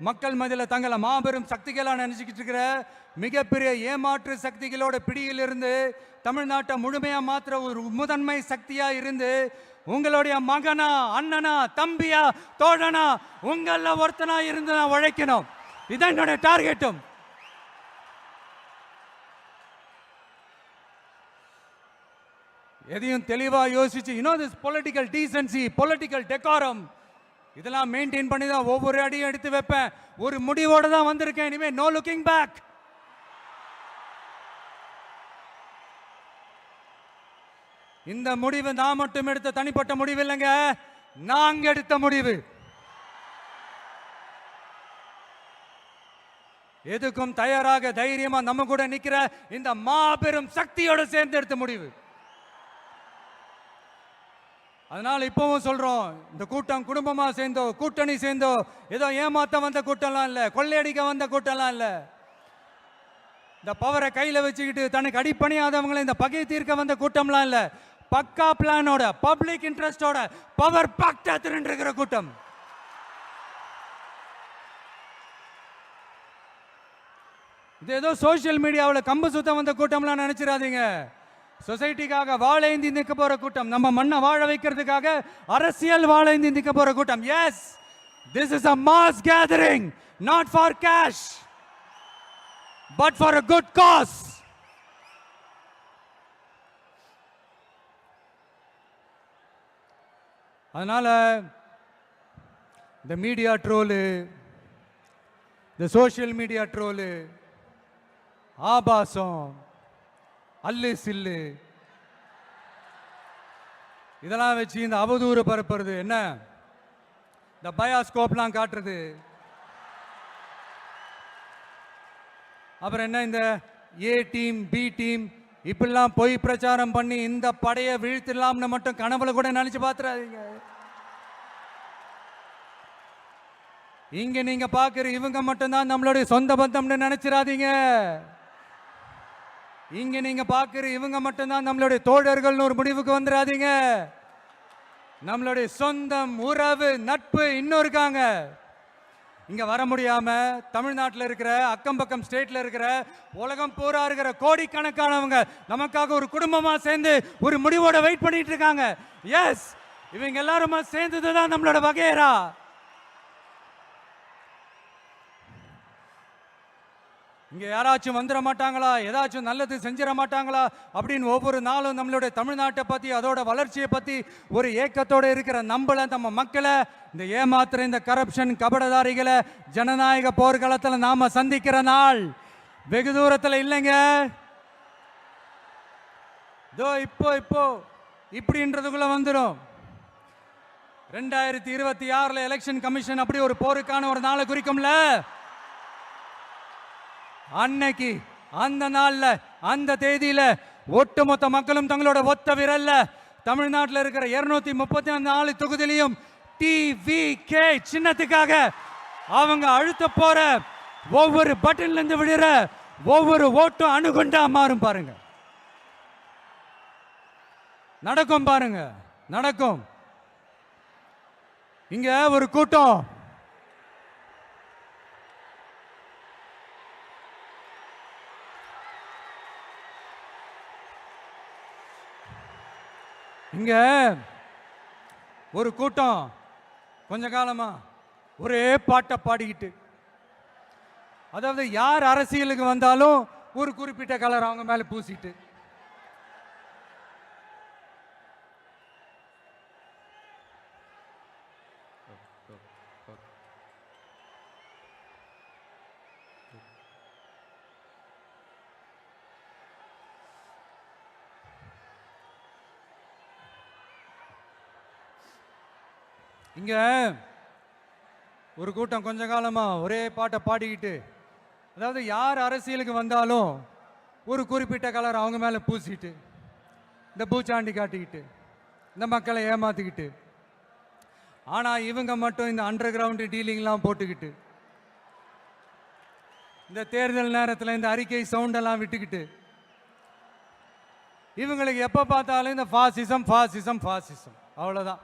மக்கள் மத்தியில் தங்களை மாபெரும் சக்திகளாக நினச்சிக்கிட்டு இருக்கிற மிகப்பெரிய ஏமாற்று சக்திகளோட பிடியிலிருந்து தமிழ்நாட்டை முழுமையாக மாத்திர ஒரு முதன்மை சக்தியாக இருந்து உங்களுடைய மகனா, அண்ணனா, தம்பியா, தோழனா, உங்கள ஒருத்தனா இருந்து நான் உழைக்கணும். இதான் என்னுடைய டார்கெட்டும். எதையும் தெளிவா யோசிச்சு திஸ் பொலிட்டிக்கல் டீசன்சி, பொலிட்டிக்கல் டெக்காரம் இதெல்லாம் மெயின்டைன் பண்ணி தான் ஒவ்வொரு அடியும் எடுத்து வைப்பேன். ஒரு முடிவோட தான் வந்திருக்கேன். இனிமே நோ லுக்கிங் பேக். இந்த முடிவு நான் மட்டும் எடுத்த தனிப்பட்ட முடிவு இல்லைங்க, நாங்க எடுத்த முடிவு. எதுக்கும் தயாராக தைரியமா நம்ம கூட நிக்கிற இந்த மாபெரும் சக்தியோட சேர்ந்து எடுத்த முடிவு. அதனால இப்பவும் சொல்றோம், இந்த கூட்டம் குடும்பமா சேர்ந்தோ, கூட்டணி சேர்ந்தோ, ஏதோ ஏமாத்த வந்த கூட்டம்லாம் இல்ல, கொள்ளையடிக்க வந்த கூட்டம்லாம் இல்ல. இந்த பவரை கையில வச்சுக்கிட்டு தனக்கு அடிப்பணியாதவங்களை இந்த பகை தீர்க்க வந்த கூட்டம்லாம் இல்ல. பக்கா பிளானோட, பப்ளிக் இன்ட்ரெஸ்டோட, பவர் பாக்டா திரண்டிருக்கிற கூட்டம். இது ஏதோ சோசியல் மீடியாவில் கம்பு சுத்தம் வந்த கூட்டம்லாம் நினைச்சிடாதீங்க. சொசைட்டிக்காக வாழேந்தி நிற்க போற கூட்டம், நம்ம மண்ணை வாழ வைக்கிறதுக்காக அரசியல் வாழேந்தி நிற்க போற கூட்டம். Yes, this is a mass gathering, not for cash but for a good cause. அதனால இந்த மீடியா ட்ரோலு, இந்த சோஷியல் மீடியா ட்ரோலு, ஆபாசம், அல்லு சில்லு இதெல்லாம் வச்சு இந்த அவதூறு பரப்புறது என்ன, இந்த பயாஸ்கோப்லாம் காட்டுறது, அப்புறம் என்ன இந்த ஏ டீம் பி டீம் இப்படிலாம் பொய் பிரச்சாரம் பண்ணி இந்த படையை வீழ்த்திடலாம்னு மட்டும் கனவுல கூட நினைச்சு பாத்துறாதீங்க. இங்க நீங்க பாக்குற இவங்க மட்டும்தான் நம்மளுடைய சொந்த பந்தம்னு நினைச்சிடாதீங்க. இங்க நீங்க பாக்குற இவங்க மட்டும்தான் நம்மளுடைய தோழர்கள்னு ஒரு முடிவுக்கு வந்துடாதீங்க. நம்மளுடைய சொந்தம், உறவு, நட்பு இன்னும் இருக்காங்க. இங்க வர முடியாம தமிழ்நாட்டில் இருக்கிற, அக்கம் பக்கம் ஸ்டேட்ல இருக்கிற, உலகம் பூரா இருக்கிற கோடிக்கணக்கானவங்க நமக்காக ஒரு குடும்பமா சேர்ந்து ஒரு முடிவோட வெயிட் பண்ணிட்டு இருக்காங்க. எஸ், இவங்க எல்லாருமா சேர்ந்ததுதான் நம்மளோட வகையரா. இங்க யாராச்சும் வந்துட மாட்டாங்களா, ஏதாச்சும் நல்லது செஞ்சிட மாட்டாங்களா அப்படின்னு ஒவ்வொரு நாளும் நம்மளுடைய தமிழ்நாட்டை பத்தி, அதோட வளர்ச்சியை பத்தி ஒரு ஏக்கத்தோட இருக்கிற நம்மள, நம்ம மக்களை, இந்த ஏமாத்துற இந்த கரப்ஷன் கபடதாரிகளை ஜனநாயக போர்க்களத்தில் நாம சந்திக்கிற நாள் வெகு தூரத்தில் இல்லைங்க. இப்போ இப்படின்றதுக்குள்ள வந்துடும். 2026 எலெக்ஷன் கமிஷன் அப்படி ஒரு போருக்கான ஒரு நாளை குறிக்கும்ல. அன்னைக்கு, அந்த நாள்ல, அந்த தேதியில ஒட்டுமொத்த மக்களும் தங்களோட ஒத்த விரல்ல தமிழ்நாட்டில் இருக்கிற 234 தொகுதியிலையும் TVK சின்னத்துக்காக அவங்க அழுத்த போற ஒவ்வொரு பட்டன்ல இருந்து விடுற ஒவ்வொரு ஓட்டும் அணுகுண்டா மாறும். பாருங்க, நடக்கும். பாருங்க, நடக்கும். இங்க ஒரு கூட்டம் இங்க ஒரு கூட்டம் கொஞ்ச காலமா ஒரே பாட்டை பாடிக்கிட்டு, அதாவது யார் அரசியலுக்கு வந்தாலும் ஒரு குறிப்பிட்ட கலர் அவங்க மேல பூசிட்டு, இங்க ஒரு கூட்டம் கொஞ்ச காலமா ஒரே பாட்டை பாடிக்கிட்டு, அதாவது யார் அரசியலுக்கு வந்தாலும் ஒரு குறிப்பிட்ட கலர் அவங்க மேல பூசிட்டு, இந்த பூச்சாண்டி காட்டிக்கிட்டு, இந்த மக்களை ஏமாத்திக்கிட்டு, ஆனா இவங்க மட்டும் இந்த அண்டர் கிரவுண்ட் டீலிங்லாம் போட்டுக்கிட்டு, இந்த தேர்தல் நேரத்தில் இந்த அறிக்கை சவுண்டெல்லாம் விட்டுக்கிட்டு, இவங்களுக்கு எப்ப பார்த்தாலும் இந்த ஃபாசிசம் ஃபாசிசம் ஃபாசிசம் அவ்வளவுதான்.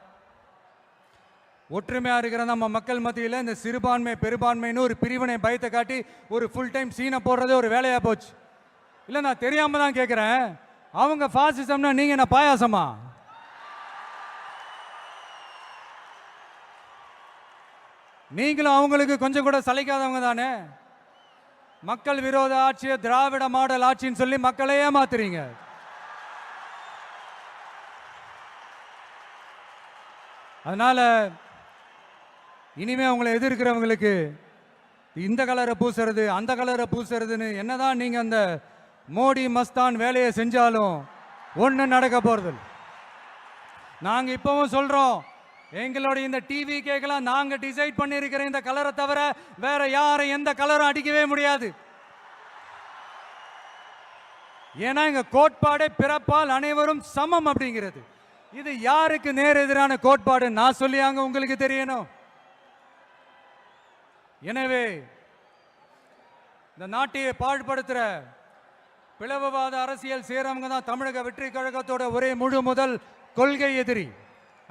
ஒற்றுமையா இருக்கிற நம்ம மக்கள் மத்தியில் இந்த சிறுபான்மை பெரும்பான்மைன்னு ஒரு பிரிவினை பயத்தை காட்டி ஒரு ஃபுல் டைம் சீனை போடுறதே ஒரு வேலையா போச்சு. இல்லை, நான் தெரியாம தான் கேட்குறேன். அவங்க பாசிசம்னா நீங்க என்ன பாயாசமா? நீங்களும் அவங்களுக்கு கொஞ்சம் கூட சளைக்காதவங்க தானே. மக்கள் விரோத ஆட்சியை திராவிட மாடல் ஆட்சின்னு சொல்லி மக்களை ஏமாத்துறீங்க. அதனால இனிமே அவங்களை எதிர்க்கிறவங்களுக்கு இந்த கலரை பூசுறது அந்த கலரை பூசுறதுன்னு என்னதான் நீங்க அந்த மோடி மஸ்தான் வேலையை செஞ்சாலும் ஒண்ணு நடக்க போறது. நாங்க இப்பவும் சொல்றோம், எங்களுடைய இந்த டிவி கேட்கலாம் நாங்க டிசைட் பண்ணியிருக்கிற இந்த கலரை தவிர வேற யாரும் எந்த கலரும் அடிக்கவே முடியாது. ஏன்னா எங்க கோட்பாடே பிறப்பால் அனைவரும் சமம் அப்படிங்கிறது. இது யாருக்கு நேர் எதிரான கோட்பாடு நான் சொல்லியாங்க உங்களுக்கு தெரியணும். எனவே இந்த நாட்டையை பாழ்படுத்துற பிளவுவாத அரசியல் செய்யறவங்க தான் தமிழக வெற்றி கழகத்தோட ஒரே முழு முதல் கொள்கை எதிரி,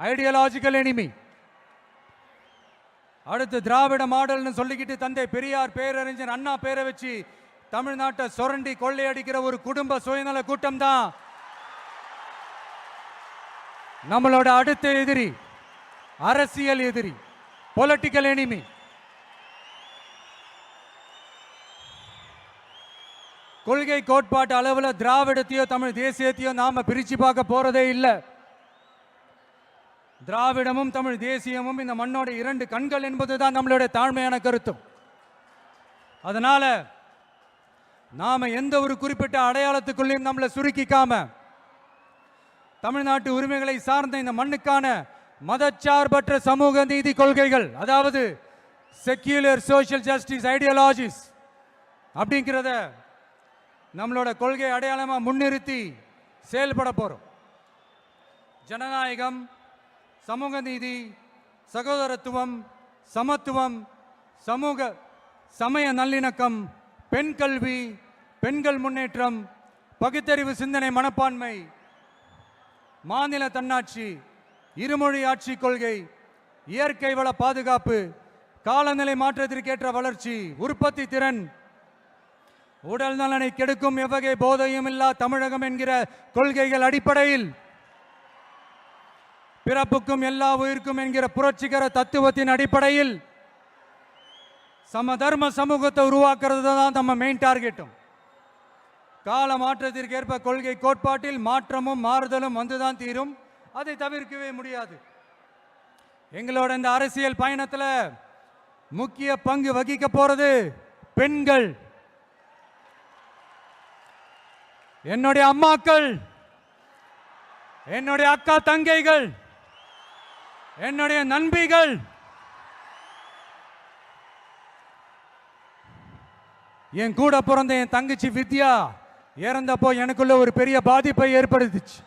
ஐடியாலஜிக்கல் எனிமி. அடுத்து திராவிட மாடல்னு சொல்லிக்கிட்டு தந்தை பெரியார் பேரறிஞர் அண்ணா பேரை வச்சு தமிழ்நாட்டை சுரண்டி கொள்ளையடிக்கிற ஒரு குடும்ப சுயநல கூட்டம் தான் நம்மளோட அடுத்த எதிரி, அரசியல் எதிரி, பொலிட்டிக்கல் எனிமி. கொள்கை கோட்பாட்டு அளவில் திராவிடத்தையோ தமிழ் தேசியத்தையோ நாம பிரிச்சு பார்க்க போறதே இல்லை. திராவிடமும் தமிழ் தேசியமும் இந்த மண்ணோட இரண்டு கண்கள் என்பதுதான் நம்மளுடைய தாழ்மையான கருத்தும். அதனால நாம எந்த ஒரு குறிப்பிட்ட அடையாளத்துக்குள்ளேயும் நம்மளை சுருக்கிக்காம தமிழ்நாட்டு உரிமைகளை சார்ந்த இந்த மண்ணுக்கான மதச்சார்பற்ற சமூக நீதி கொள்கைகள், அதாவது செக்யூலர் சோஷியல் ஜஸ்டிஸ் ஐடியாலஜிஸ் அப்படிங்கிறத நம்மளோட கொள்கை அடையாளமா முன்னிறுத்தி செயல்பட போறோம். ஜனநாயகம், சமூக நீதி, சகோதரத்துவம், சமத்துவம், சமூக சமய நல்லிணக்கம், பெண் கல்வி, பெண்கள் முன்னேற்றம், பகுத்தறிவு சிந்தனை மனப்பான்மை, மாநில தன்னாட்சி, இருமொழி ஆட்சி கொள்கை, இயற்கை வள பாதுகாப்பு, காலநிலை மாற்றத்திற்கேற்ற வளர்ச்சி, உற்பத்தி திறன், உடல் நலனை கெடுக்கும் எவ்வகை போதையும் இல்லா தமிழகம் என்கிற கொள்கைகள் அடிப்படையில் பிறப்புக்கும் எல்லா உயிர்க்கும் என்கிற புரட்சிகர தத்துவத்தின் அடிப்படையில் சமதர்ம சமூகத்தை உருவாக்குறது தான் நம்ம மெயின் டார்கெட்டும். கால மாற்றத்திற்கேற்ப கொள்கை கோட்பாட்டில் மாற்றமும் மாறுதலும் வந்துதான் தீரும். அதை தவிர்க்கவே முடியாது. எங்களோட இந்த அரசியல் பயணத்தில் முக்கிய பங்கு வகிக்க போறது பெண்கள், என்னுடைய அம்மாக்கள், என்னுடைய அக்கா தங்கைகள், என்னுடைய நண்பிகள். என் கூட பிறந்த என் தங்கச்சி வித்யா இறந்தப்போ எனக்குள்ள ஒரு பெரிய பாதிப்பை ஏற்படுத்துச்சு.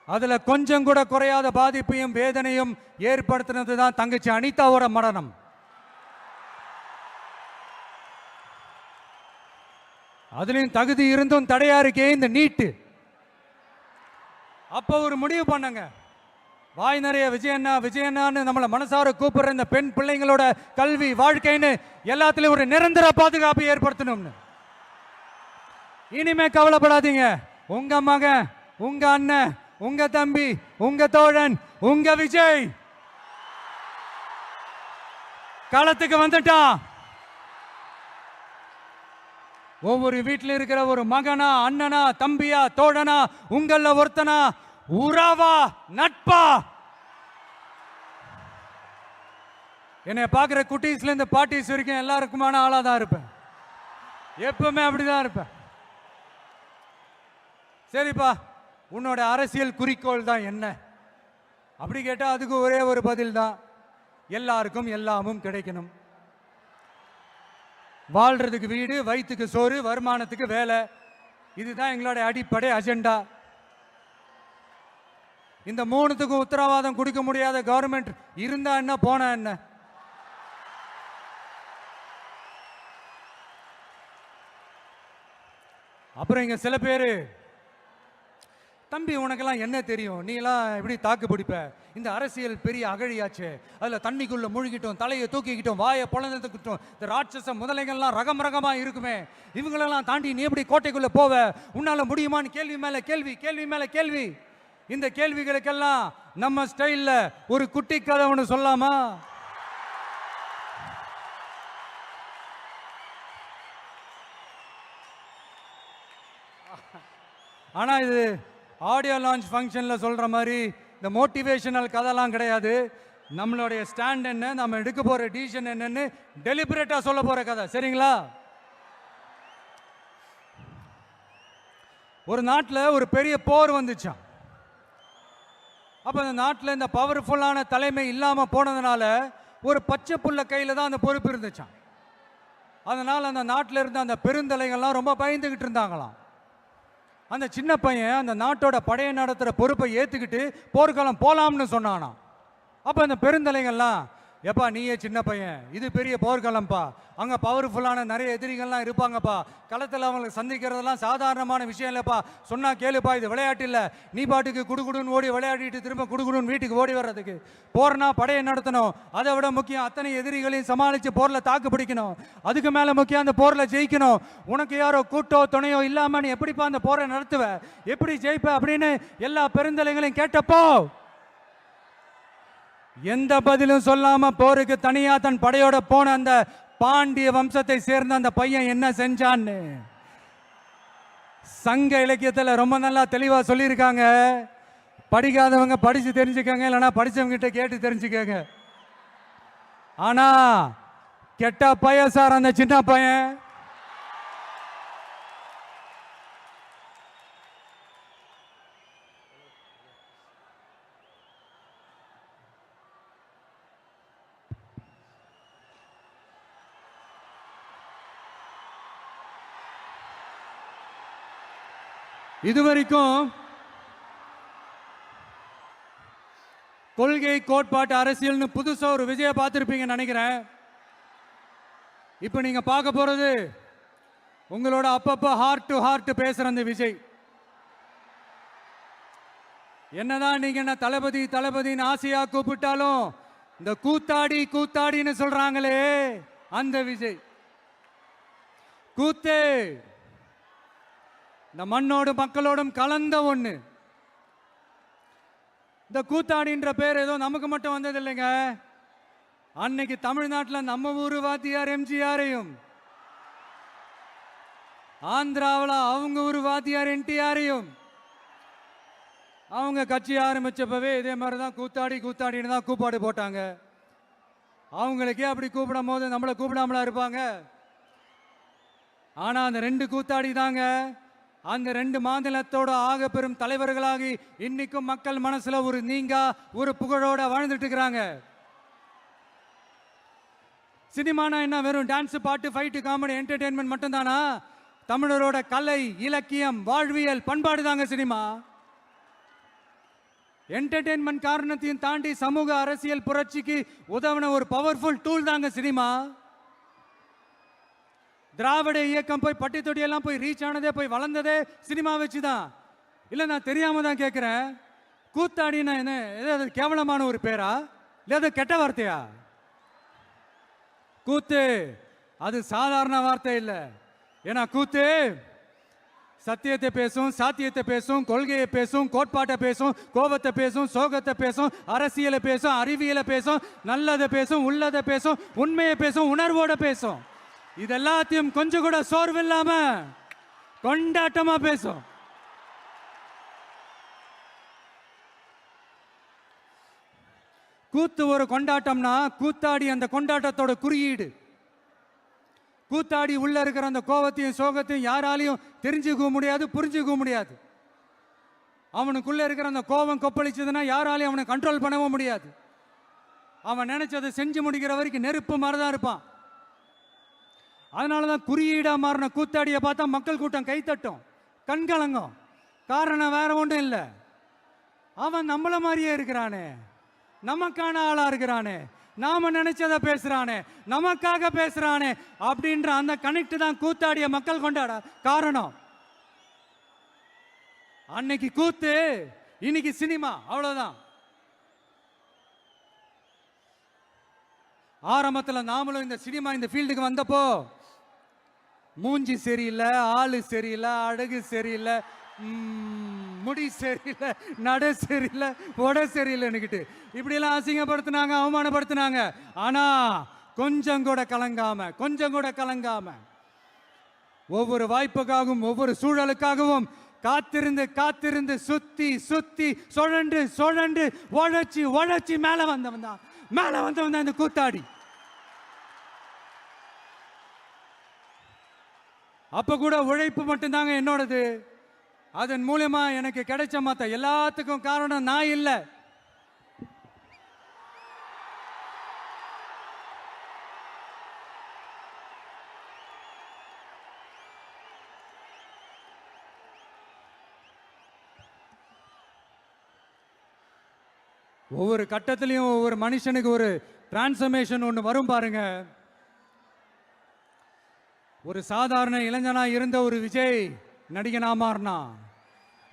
அதுல கொஞ்சம் கூட குறையாத பாதிப்பையும் வேதனையும் ஏற்படுத்தினது தான் தங்கச்சி அனிதாவோட மரணம். அதுலயும் தகுதி இருந்தும் தடையா இருக்கே இந்த நீட்டு. அப்போ ஒரு முடிவு பண்ணங்க, வாய் நிறைய விஜயண்ணா விஜயண்ணான்னு நம்மளை மனசார கூப்பிடுற இந்த பெண் பிள்ளைங்களோட கல்வி வாழ்க்கைன்னு எல்லாத்துலயும் ஒரு நிரந்தர பாதுகாப்பு ஏற்படுத்தணும்னு. இனிமே கவலைப்படாதீங்க, உங்க மகன், உங்க அண்ணன், உங்க தம்பி, உங்க தோழன், உங்க விஜய் களத்துக்கு வந்துட்டான். ஒவ்வொரு வீட்டில் இருக்கிற ஒரு மகனா, அண்ணனா, தம்பியா, தோழனா, உங்கள ஒருத்தனா, உறவா, நட்பா, என்னை பார்க்குற குட்டீஸ்ல இருந்து பாட்டிஸ் வரைக்கும் எல்லாருக்குமான ஆளா தான் இருப்பேன். எப்பவுமே அப்படிதான் இருப்பேன். சரிப்பா, உன்னோட அரசியல் குறிக்கோள் தான் என்ன அப்படி கேட்டா அதுக்கு ஒரே ஒரு பதில் தான், எல்லாருக்கும் எல்லாமும் கிடைக்கணும். வாழ்றதுக்கு வீடு, வயிற்றுக்கு சோறு, வருமானத்துக்கு வேலை, இதுதான் எங்களோட அடிப்படை அஜெண்டா. இந்த மூணுத்துக்கும் உத்தரவாதம் கொடுக்க முடியாத கவர்மெண்ட் இருந்தா என்ன, போனா என்ன? அப்புறம் இங்க சில பேரு தம்பி உனக்கெல்லாம் என்ன தெரியும், நீ எல்லாம் எப்படி தாக்கு பிடிப்ப, இந்த அரசியல் பெரிய அகழியாச்சு, அதுல தண்ணிக்குள்ள முழுகிட்டோம், தலையை தூக்கிக்கிட்டோம், வாயை பொழந்துக்கிட்டோம், இந்த ராட்சச முதலைகள்லாம் ரகம் ரகமா இருக்குமே, இவங்களெல்லாம் தாண்டி நீ எப்படி கோட்டைக்குள்ள போவ, உன்னால முடியுமான்னு கேள்வி மேல கேள்வி, கேள்வி மேல கேள்வி. இந்த கேள்விகளுக்கெல்லாம் நம்ம ஸ்டைல்ல ஒரு குட்டி கதை ஒன்று சொல்லாமா? ஆனா இது ஆடியோ லான்ச் ஃபங்க்ஷனில் சொல்கிற மாதிரி இந்த மோட்டிவேஷனல் கதைலாம் கிடையாது. நம்மளுடைய ஸ்டாண்ட் என்ன, நம்ம எடுக்க போகிற டிசிஷன் என்னன்னு டெலிபரேட்டாக சொல்ல போகிற கதை. சரிங்களா? ஒரு நாட்டில் ஒரு பெரிய போர் வந்துச்சான். அப்போ அந்த நாட்டில் இந்த பவர்ஃபுல்லான தலைமை இல்லாமல் போனதுனால ஒரு பச்சை புள்ள கையில் தான் அந்த பொறுப்பு இருந்துச்சான். அதனால் அந்த நாட்டில் இருந்த அந்த பெருந்தலைகள்லாம் ரொம்ப பயந்துக்கிட்டு இருந்தாங்களாம். அந்த சின்ன பையன் அந்த நாட்டோட படையை நடத்துகிற பொறுப்பை ஏற்றுக்கிட்டு போர்க்களம் போகலாம்னு சொன்னானா. அப்போ அந்த பெருந்தலைகள்லாம், எப்பா நீயே சின்ன பையன், இது பெரிய போர்க்களம்ப்பா, அங்கே பவர்ஃபுல்லான நிறைய எதிரிகள்லாம் இருப்பாங்கப்பா, களத்தில் அவங்களுக்கு சந்திக்கிறதெல்லாம் சாதாரணமான விஷயம் இல்லைப்பா, சொன்னால் கேளுப்பா, இது விளையாட்டு இல்லை, நீ பாட்டுக்கு குடுகுடுன்னு ஓடி விளையாடிட்டு திரும்ப குடுகுடுன்னு வீட்டுக்கு ஓடி வர்றதுக்கு, போர்னா படையை நடத்தணும், அதை விட முக்கியம் அத்தனை எதிரிகளையும் சமாளித்து போரில் தாக்கு பிடிக்கணும், அதுக்கு மேலே முக்கியம் அந்த போரில் ஜெயிக்கணும், உனக்கு யாரோ கூட்டோ துணையோ இல்லாமல் நீ எப்படிப்பா அந்த போரை நடத்துவ, எப்படி ஜெயிப்ப அப்படின்னு எல்லா பெருந்தலைகளையும் கேட்டப்போ எந்த பதிலும் சொல்லாம போருக்கு தனியா தன் படையோட போன அந்த பாண்டிய வம்சத்தை சேர்ந்த அந்த பையன் என்ன செஞ்சான்னு சங்க இலக்கியத்தில் ரொம்ப நல்லா தெளிவா சொல்லியிருக்காங்க. படிக்காதவங்க படிச்சு தெரிஞ்சுக்கங்க, இல்லைன்னா படிச்சவங்க கிட்ட கேட்டு தெரிஞ்சுக்கங்க. ஆனா கெட்ட பையன் சார் அந்த சின்ன பையன். இதுவரைக்கும் கொள்கை கோட்பாட்டு அரசியல்னு புதுசா ஒரு விஜய பார்த்திருப்பீங்கன்னு நினைக்கிறேன். இப்ப நீங்க பார்க்க போறது உங்களோட அப்பப்ப ஹார்ட் டு ஹார்ட் பேசுற அந்த விஜய். என்னதான் நீங்க என்ன தளபதி தளபதின்னு ஆசையா கூப்பிட்டாலும் இந்த கூத்தாடி கூத்தாடின்னு சொல்றாங்களே அந்த விஜய். கூத்தே இந்த மண்ணோடும் மக்களோடும் கலந்த ஒண்ணு. இந்த கூத்தாடின்ற பேர் ஏதோ நமக்கு மட்டும் வந்தது இல்லைங்க. அன்னைக்கு தமிழ்நாட்டில் நம்ம ஊரு வாத்தியார் எம்ஜிஆரையும், ஆந்திராவில் அவங்க ஊரு வாத்தியார் என்டிஆரையும், அவங்க கட்சி ஆரம்பிச்சப்பவே இதே மாதிரி தான் கூத்தாடி கூத்தாடின்னு தான் கூப்பாடு போட்டாங்க. அவங்களுக்கே அப்படி கூப்பிடும் போது நம்மளை கூப்பிடாமலா இருப்பாங்க? ஆனா அந்த ரெண்டு கூத்தாடி தாங்க அந்த ரெண்டு மாநிலத்தோட ஆக பெரும் தலைவர்களாகி இன்னைக்கும் மக்கள் மனசுல ஒரு நீங்கா ஒரு புகழோட வாழ்ந்துட்டு இருக்கிறாங்க. சினிமானா என்ன, வெறும் டான்ஸ் பாட்டு ஃபைட்டு காமெடி என்டர்டெயின்மெண்ட் மட்டும் தானா? தமிழரோட கலை இலக்கியம் வாழ்வியல் பண்பாடு தாங்க சினிமா. என்டர்டெயின்மெண்ட் காரணத்தையும் தாண்டி சமூக அரசியல் புரட்சிக்கு உதவின ஒரு பவர்ஃபுல் டூல் தாங்க சினிமா. திராவிட இயக்கம் போய் பட்டி தொட்டியெல்லாம் போய் ரீச் ஆனதே, போய் வளர்ந்ததே சினிமா வச்சுதான். இல்லை நான் தெரியாம தான் கேட்குறேன், கூத்தாடினா என்ன ஏதாவது கேவலமான ஒரு பேரா, இல்லை அது கெட்ட வார்த்தையா? கூத்து அது சாதாரண வார்த்தை இல்லை. ஏன்னா கூத்து சத்தியத்தை பேசும், சாத்தியத்தை பேசும், கொள்கையை பேசும், கோட்பாட்டை பேசும், கோபத்தை பேசும், சோகத்தை பேசும், அரசியலை பேசும், அறிவியலை பேசும், நல்லதை பேசும், உள்ளதை பேசும், உண்மையை பேசும், உணர்வோட பேசும். இதெல்லாத்தையும் கொஞ்சம் கூட சோர்வு இல்லாம கொண்டாட்டமா பேசும். கூத்து ஒரு கொண்டாட்டம்னா கூத்தாடி அந்த கொண்டாட்டத்தோட குறியீடு. கூத்தாடி உள்ள இருக்கிற அந்த கோபத்தையும் சோகத்தையும் யாராலையும் தெரிஞ்சுக்க முடியாது, புரிஞ்சுக்க முடியாது. அவனுக்குள்ள இருக்கிற அந்த கோபம் கொப்பளிச்சதுன்னா யாராலையும் அவனை கண்ட்ரோல் பண்ணவும் முடியாது. அவன் நினைச்சதை செஞ்சு முடிக்கிற வரைக்கும் நெருப்பு மாதிரிதான் இருப்பான். அதனாலதான் குறியீடா மாறின கூத்தாடியை பார்த்தா மக்கள் கூட்டம் கைத்தட்டும், கண்கலங்கும். காரணம் வேற ஒன்றும் இல்லை, அவன் நம்மள மாதிரியே இருக்கிறானே, நமக்கான ஆளா இருக்கிறானே, நாம நினைச்சதை பேசுறானே, நமக்காக பேசுறானே அப்படின்ற அந்த கனெக்ட் தான் கூத்தாடிய மக்கள் கொண்டாட காரணம். அன்னைக்கு கூத்து, இன்னைக்கு சினிமா, அவ்வளவுதான். ஆரம்பத்தில் நாமளும் இந்த சினிமா இந்த ஃபீல்டுக்கு வந்தப்போ மூஞ்சி சரியில்லை, ஆளு சரியில்லை, அழகு சரியில்லை, முடி சரியில்லை, நட சரியில்லை, உட சரியில்லைன்னுக்கிட்டு இப்படியெல்லாம் அசிங்கப்படுத்தினாங்க, அவமானப்படுத்தினாங்க. ஆனா கொஞ்சம் கூட கலங்காம ஒவ்வொரு வாய்ப்புக்காகவும் ஒவ்வொரு சூழலுக்காகவும் காத்திருந்து சுத்தி சுழண்டு உழைச்சி மேல வந்தவன் தான் இந்த கூத்தாடி. அப்ப கூட உழைப்பு மட்டும்தாங்க என்னோடது. அதன் மூலமா எனக்கு கிடைச்ச மத்த எல்லாத்துக்கும் காரணம் நான் இல்லை. ஒவ்வொரு கட்டத்திலையும் ஒவ்வொரு மனுஷனுக்கு ஒரு டிரான்ஸ்ஃபர்மேஷன் ஒன்று வரும் பாருங்க. ஒரு சாதாரண இளைஞனா இருந்த ஒரு விஜய் நடிகனா மாறினா,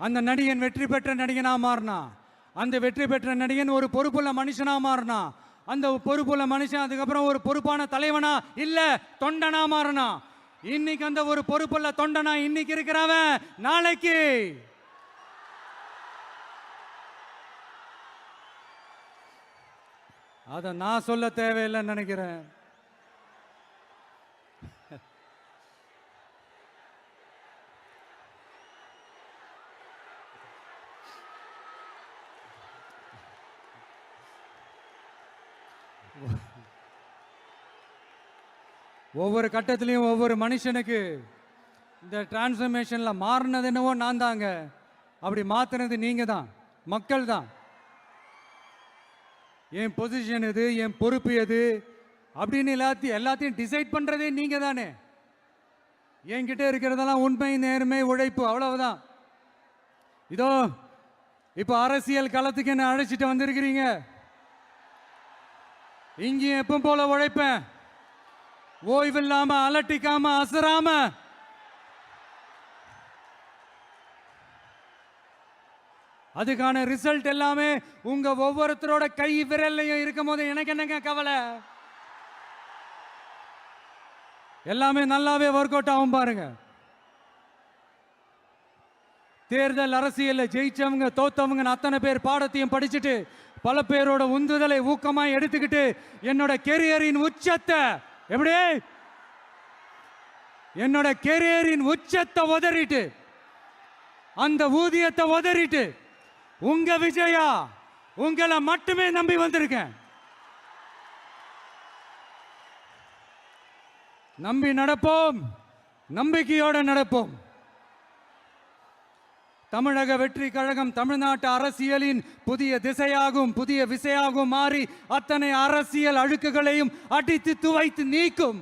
அந்த நடிகன் வெற்றி பெற்ற நடிகனா மாறினா, அந்த வெற்றி பெற்ற நடிகன் ஒரு பொறுப்புள்ள மனுஷனா மாறினா, அந்த பொறுப்புள்ள மனுஷன் அதுக்கப்புறம் ஒரு பொறுப்பான தலைவனா இல்ல தொண்டனா மாறினா. இன்னைக்கு அந்த ஒரு பொறுப்புள்ள தொண்டனா இன்னைக்கு இருக்கிறவன் நாளைக்கு அத நான் சொல்ல தேவையில்லைன்னு நினைக்கிறேன். ஒவ்வொரு கட்டத்திலையும் ஒவ்வொரு மனுஷனுக்கு இந்த டிரான்ஸ்ஃபர்மேஷன்ல மாறினது என்னவோ நான் தாங்க. அப்படி மாத்தினது நீங்க தான், மக்கள் தான். என் பொசிஷன் எது, என் பொறுப்பு எது அப்படின்னு எல்லாத்தையும் டிசைட் பண்றதே நீங்க தானே. என்கிட்ட இருக்கிறதெல்லாம் உண்மை, நேர்மை, உழைப்பு, அவ்வளவுதான். இதோ இப்ப அரசியல் களத்துக்கு என்ன அழைச்சிட்டு வந்திருக்கிறீங்க. இங்கேயும் எப்பவும் போல உழைப்பேன், ஓய்வில்லாம, அலட்டிக்காம, அசராம. அதுக்கான ரிசல்ட் எல்லாமே உங்க ஒவ்வொருத்தரோட கை விரல்லையும் இருக்கும் போது எனக்கு என்னங்க கவலை. எல்லாமே நல்லாவே ஒர்க் அவுட் ஆகும் பாருங்க. தேர்தல் அரசியல்ல ஜெயிச்சவங்க தோத்தவங்க அத்தனை பேர் பாடத்தையும் படிச்சுட்டு பல பேரோட உந்துதலை ஊக்கமாய் எடுத்துக்கிட்டு என்னோட கெரியரின் உச்சத்தை எப்படி என்னோட கெரியரின் உச்சத்தை உதறிட்டு அந்த ஊதியத்தை உதறிட்டு உங்க விஜயா உங்களை மட்டுமே நம்பி வந்திருக்கேன். நம்பி நடப்போம், நம்பிக்கையோட நடப்போம். தமிழக வெற்றி கழகம் தமிழ்நாட்டு அரசியலின் புதிய திசையாகும், புதிய விசையாகும் மாறி அத்தனை அரசியல் அழுக்குகளையும் அடித்து துவைத்து நீக்கும்.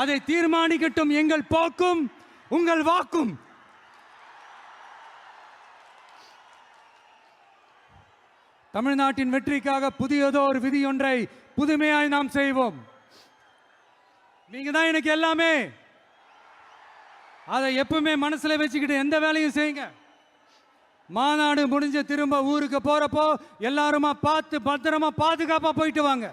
அதை தீர்மானிக்கட்டும் எங்கள் போக்கும் உங்கள் வாக்கும். தமிழ்நாட்டின் வெற்றிக்காக புதியதோர் விதி ஒன்றை புதுமையாய் நாம் செய்வோம். நீங்க தான் எனக்கு எல்லாமே. அதை எப்பவுமே மனசுல வச்சுக்கிட்டு எந்த வேலையும் செய்யுங்க. மாநாடு முடிஞ்சு திரும்ப ஊருக்கு போறப்போ எல்லாருமா பார்த்து பத்திரமா பாதுகாப்பா போயிட்டு வாங்க.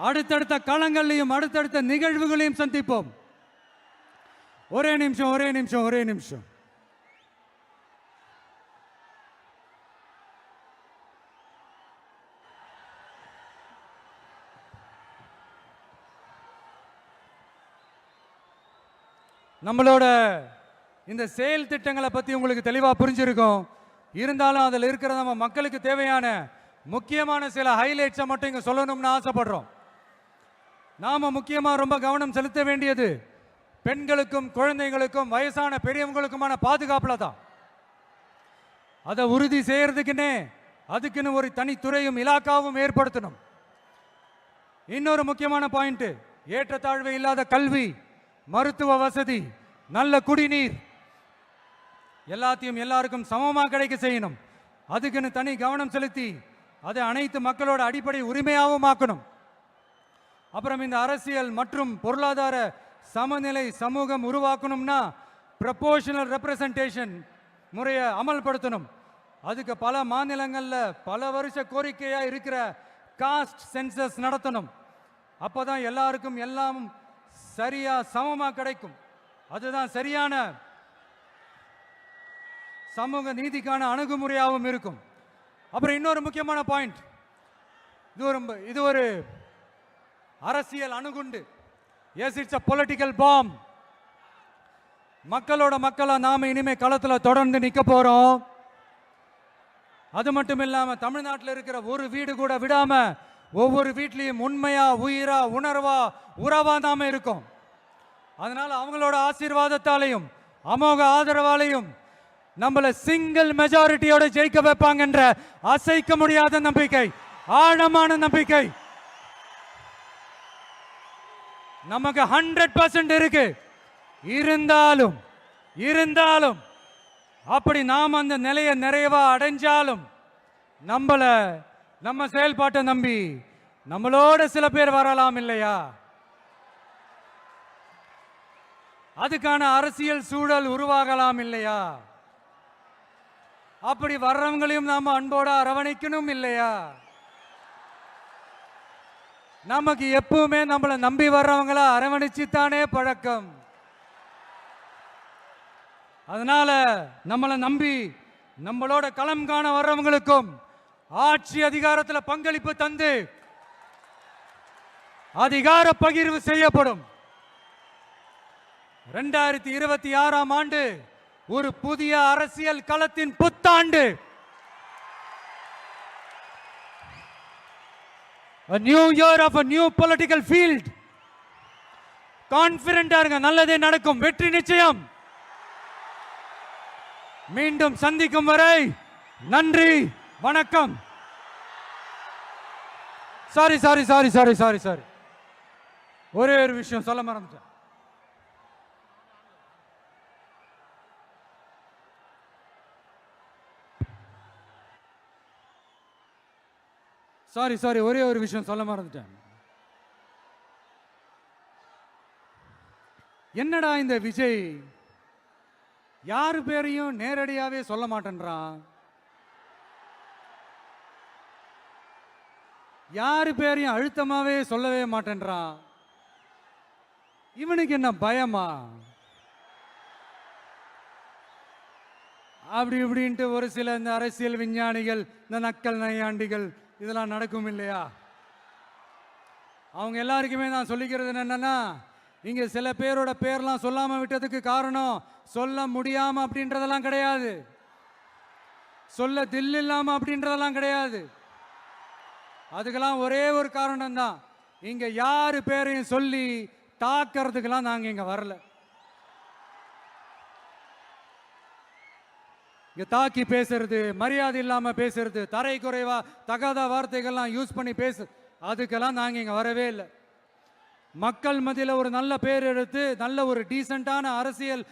அடுத்தடுத்த களங்களையும் அடுத்தடுத்த நிகழ்வுகளையும் சந்திப்போம். ஒரே நிமிஷம். நம்மளோட இந்த செயல் திட்டங்களை பத்தி உங்களுக்கு தெளிவா புரிஞ்சிருக்கும். இருந்தாலும் அதில் இருக்கிற நம்ம மக்களுக்கு தேவையான முக்கியமான சில ஹைலைட்ஸை மட்டும் இங்க சொல்லணும்னு ஆசைப்படுறோம். நாம முக்கியமா ரொம்ப கவனம் செலுத்த வேண்டியது பெண்களுக்கும் குழந்தைகளுக்கும் வயசான பெரியவங்களுக்குமான பாதுகாப்புல தான். அதை உறுதி செய்யறதுக்குன்னே அதுக்குன்னு ஒரு தனித்துறையும் இலாக்காவும் ஏற்படுத்தணும். இன்னொரு முக்கியமான பாயிண்ட், ஏற்றத்தாழ்வு இல்லாத கல்வி, மருத்துவ வசதி, நல்ல குடிநீர் எல்லாத்தையும் எல்லாருக்கும் சமமாக கிடைக்க செய்யணும். அதுக்குன்னு தனி கவனம் செலுத்தி அதை அனைத்து மக்களோட அடிப்படை உரிமையாகவும் ஆக்கணும். அப்புறம் இந்த அரசியல் மற்றும் பொருளாதார சமநிலை சமூகம் உருவாக்கணும்னா ப்ரொபோஷனல் ரெப்ரசன்டேஷன் முறையை அமல்படுத்தணும். அதுக்கு பல மாநிலங்களில் பல வருஷ கோரிக்கையாக இருக்கிற காஸ்ட் சென்சஸ் நடத்தணும். அப்போதான் எல்லாருக்கும் எல்லாம் சரியா சமமாக கிடைக்கும். அதுதான் சரியான சமூக நீதிக்கான அணுகுமுறையாகவும் இருக்கும். அப்புறம் இன்னொரு முக்கியமான பாயிண்ட், இது ஒரு அரசியல் அணுகுண்டு. Yes, it's a political bomb. மக்களோட மக்களா நாம இனிமே களத்தில் தொடர்ந்து நிற்க போறோம். அது மட்டும் இல்லாம தமிழ்நாட்டில் இருக்கிற ஒரு வீடு கூட விடாம ஒவ்வொரு வீட்லையும் உண்மையா உயிரா உணர்வா உறவா நாம இருக்கோம். அதனால அவங்களோட ஆசீர்வாதத்தாலையும் அமோக ஆதரவாலையும் நம்மள சிங்கிள் மெஜாரிட்டியோட ஜெயிக்க வைப்பாங்கன்ற அசைக்க முடியாத நம்பிக்கை, ஆழமான நம்பிக்கை நமக்கு 100% இருக்கு. இருந்தாலும் அப்படி நாம் அந்த நிலையை நிறைவா அடைஞ்சாலும் நம்ம செயல்பாட்டை நம்பி நம்மளோட சில பேர் வரலாம் இல்லையா? அதுக்கான அரசியல் சூழல் உருவாகலாம் இல்லையா? அப்படி வர்றவங்களையும் நாம அன்போட அரவணைக்கணும் இல்லையா? நமக்கு எப்பவுமே நம்மளை நம்பி வர்றவங்கள அரவணைச்சுத்தானே பழக்கம். அதனால நம்மளை நம்பி நம்மளோட களம் காண வர்றவங்களுக்கும் ஆட்சி அதிகாரத்தில் பங்களிப்பு தந்து அதிகார பகிர்வு செய்யப்படும். 2026ஆம் ஆண்டு ஒரு புதிய அரசியல் களத்தின் புத்தாண்டு. A new year of a new political field. கான்ஃபிடென்ட்டா இருங்க, நல்லதே நடக்கும், வெற்றி நிச்சயம். மீண்டும் சந்திக்கும் வரை நன்றி, வணக்கம். சாரி, ஒரே ஒரு விஷயம் சொல்ல மறந்துட்டேன். சாரி, ஒரே ஒரு விஷயம் சொல்ல மறந்துட்டேன். என்னடா இந்த விஜய் யாரு பேரையும் நேரடியாவே சொல்ல மாட்டேன்றான், யாரு பேரையும் அழுத்தமாவே சொல்லவே மாட்டேன்றான். இவனுக்கு என்ன பயமா? அப்படி இப்படின்ட்டு ஒரு சில இந்த அரசியல் விஞ்ஞானிகள், இந்த நக்கல் நையாண்டிகள் இதெல்லாம் நடக்கும் இல்லையா? அவங்க எல்லாருக்குமே நான் சொல்லிக்கிறது என்னன்னா, இங்க சில பேரோட பேர்லாம் சொல்லாம விட்டதுக்கு காரணம் சொல்ல முடியாம அப்படின்றதெல்லாம் கிடையாது, சொல்ல தில் இல்லாம அப்படின்றதெல்லாம் கிடையாது. அதுக்கெல்லாம் ஒரே ஒரு காரணம் தான், இங்க யாரு பேரையும் சொல்லி தாக்கிறதுக்கெல்லாம் நாங்க இங்க வரல. இங்க தாக்கி பேசுறது, மரியாதை இல்லாம பேசுறது, தரை குறைவா தகாத வார்த்தைகள்லாம் யூஸ் பண்ணி அதுக்கெல்லாம் நாங்க இங்க வரவே இல்லை. மக்கள் மத்தியில் ஒரு நல்ல பேர் எடுத்து நல்ல ஒரு டீசென்டான அரசியல்